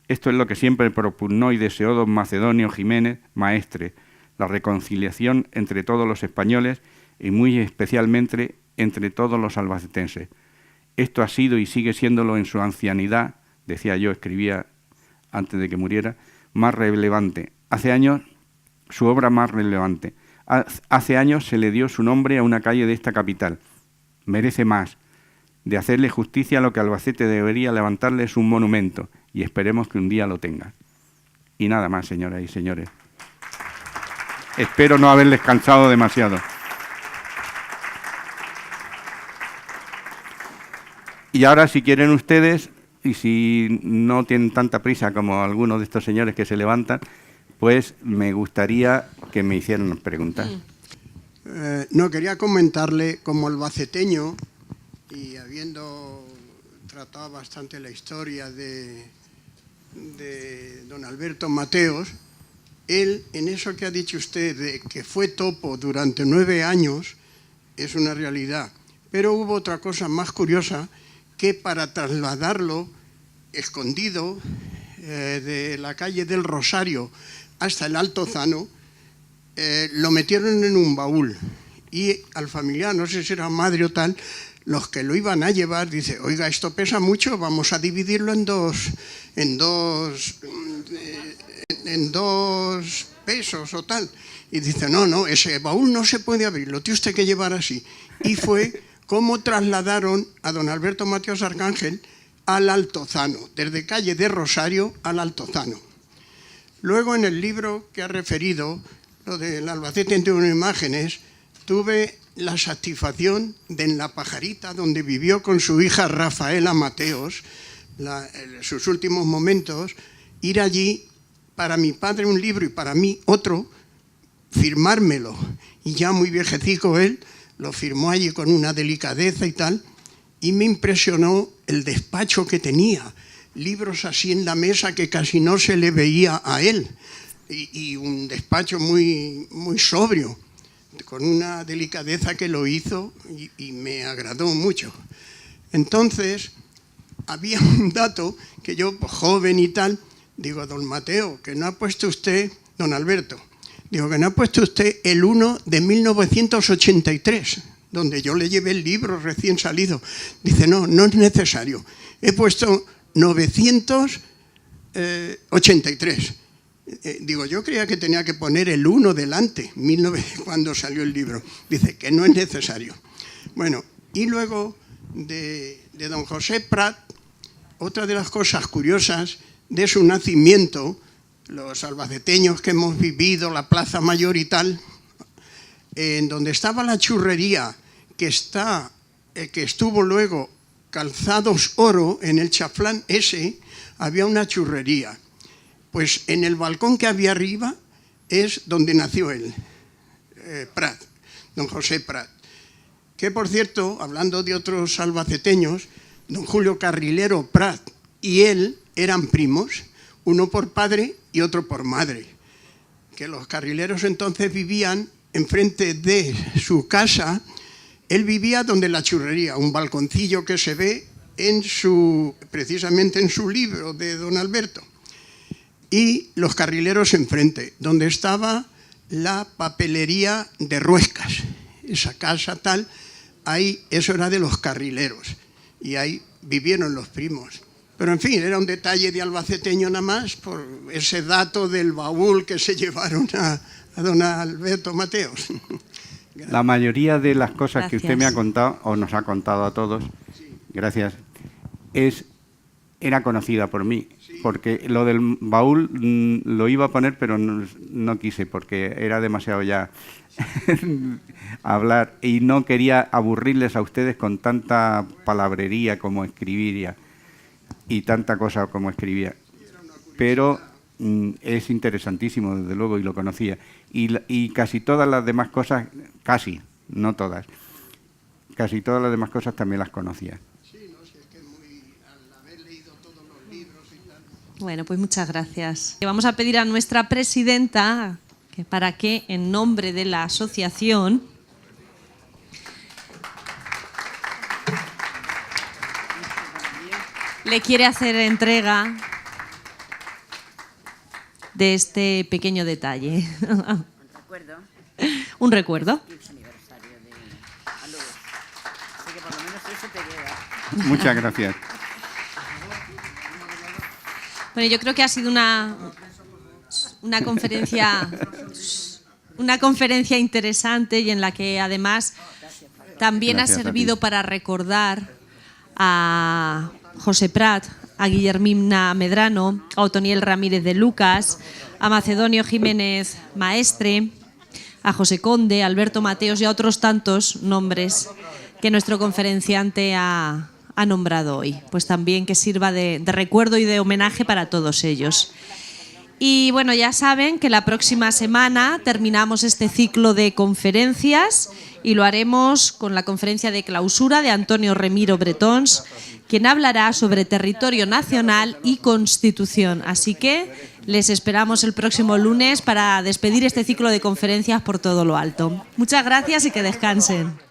Esto es lo que siempre propugnó y deseó don Macedonio Jiménez Maestre, la reconciliación entre todos los españoles y muy especialmente entre todos los albacetenses. Esto ha sido y sigue siéndolo en su ancianidad, decía yo, escribía antes de que muriera, más relevante. Hace años, su obra más relevante. Hace años se le dio su nombre a una calle de esta capital. Merece más. De hacerle justicia a lo que Albacete debería levantarle es un monumento, y esperemos que un día lo tenga. Y nada más, señoras y señores. Espero no haberles cansado demasiado. Y ahora, si quieren ustedes, y si no tienen tanta prisa como algunos de estos señores que se levantan, pues me gustaría que me hicieran preguntas. No, quería comentarle, como albaceteño, y habiendo tratado bastante la historia de don Alberto Mateos, él, en eso que ha dicho usted, de que fue topo durante 9 años, es una realidad. Pero hubo otra cosa más curiosa, que para trasladarlo escondido de la calle del Rosario hasta el Altozano, lo metieron en un baúl y al familiar, no sé si era madre o tal, los que lo iban a llevar, dice, oiga, esto pesa mucho, vamos a dividirlo en dos pesos o tal. Y dice, no, ese baúl no se puede abrir, lo tiene usted que llevar así. Y fue como trasladaron a don Alberto Mateos Arcángel al Altozano, desde calle de Rosario al Altozano. Luego en el libro que ha referido, lo del Albacete entre imágenes, tuve la satisfacción de en La Pajarita, donde vivió con su hija Rafaela Mateos, sus últimos momentos, ir allí, para mi padre un libro y para mí otro, firmármelo. Y ya muy viejecico él, lo firmó allí con una delicadeza y tal, y me impresionó el despacho que tenía, libros así en la mesa que casi no se le veía a él, y un despacho muy, muy sobrio, con una delicadeza que lo hizo y me agradó mucho. Entonces, había un dato que yo, joven y tal, digo, don Mateo, que no ha puesto usted, don Alberto, digo, que no ha puesto usted el 1 de 1983, donde yo le llevé el libro recién salido. Dice, no es necesario. He puesto 983. Digo, yo creía que tenía que poner el 1 delante, cuando salió el libro. Dice que no es necesario. Bueno, y luego de don José Prat, otra de las cosas curiosas de su nacimiento, los albaceteños que hemos vivido, la Plaza Mayor y tal, en donde estaba la churrería, que estuvo luego Calzados Oro, en el chaflán ese, había una churrería. Pues en el balcón que había arriba es donde nació él, Prat, don José Prat. Que, por cierto, hablando de otros albaceteños, don Julio Carrilero Prat y él eran primos, uno por padre y otro por madre. Que los carrileros entonces vivían enfrente de su casa. Él vivía donde la churrería, un balconcillo que se ve precisamente en su libro de don Alberto. Y los carrileros enfrente, donde estaba la papelería de Ruescas. Esa casa tal, ahí eso era de los carrileros. Y ahí vivieron los primos. Pero en fin, era un detalle de albaceteño nada más, por ese dato del baúl que se llevaron a don Alberto Mateos. La mayoría de las cosas Gracias. que usted me ha contado, o nos ha contado a todos, gracias, era conocida por mí, porque lo del baúl lo iba a poner, pero no quise, porque era demasiado ya hablar, y no quería aburrirles a ustedes con tanta palabrería como escribía, y tanta cosa como escribía. Pero es interesantísimo, desde luego, y lo conocía. Y casi todas las demás cosas, casi, no todas, casi todas las demás cosas también las conocía. Bueno, pues muchas gracias. Vamos a pedir a nuestra presidenta para que, en nombre de la asociación, le quiere hacer entrega de este pequeño detalle. Un recuerdo. Un recuerdo. 15 aniversario de Alud. Así que por lo menos eso te queda. Muchas gracias. Bueno, yo creo que ha sido una conferencia interesante y en la que además también Gracias ha a servido ti. para recordar a José Prat, a Guillermina Medrano, a Otoniel Ramírez de Lucas, a Macedonio Jiménez Maestre, a José Conde, a Alberto Mateos y a otros tantos nombres que nuestro conferenciante ha nombrado hoy. Pues también que sirva de recuerdo y de homenaje para todos ellos. Y bueno, ya saben que la próxima semana terminamos este ciclo de conferencias y lo haremos con la conferencia de clausura de Antonio Remiro Bretons, quien hablará sobre territorio nacional y Constitución. Así que les esperamos el próximo lunes para despedir este ciclo de conferencias por todo lo alto. Muchas gracias y que descansen.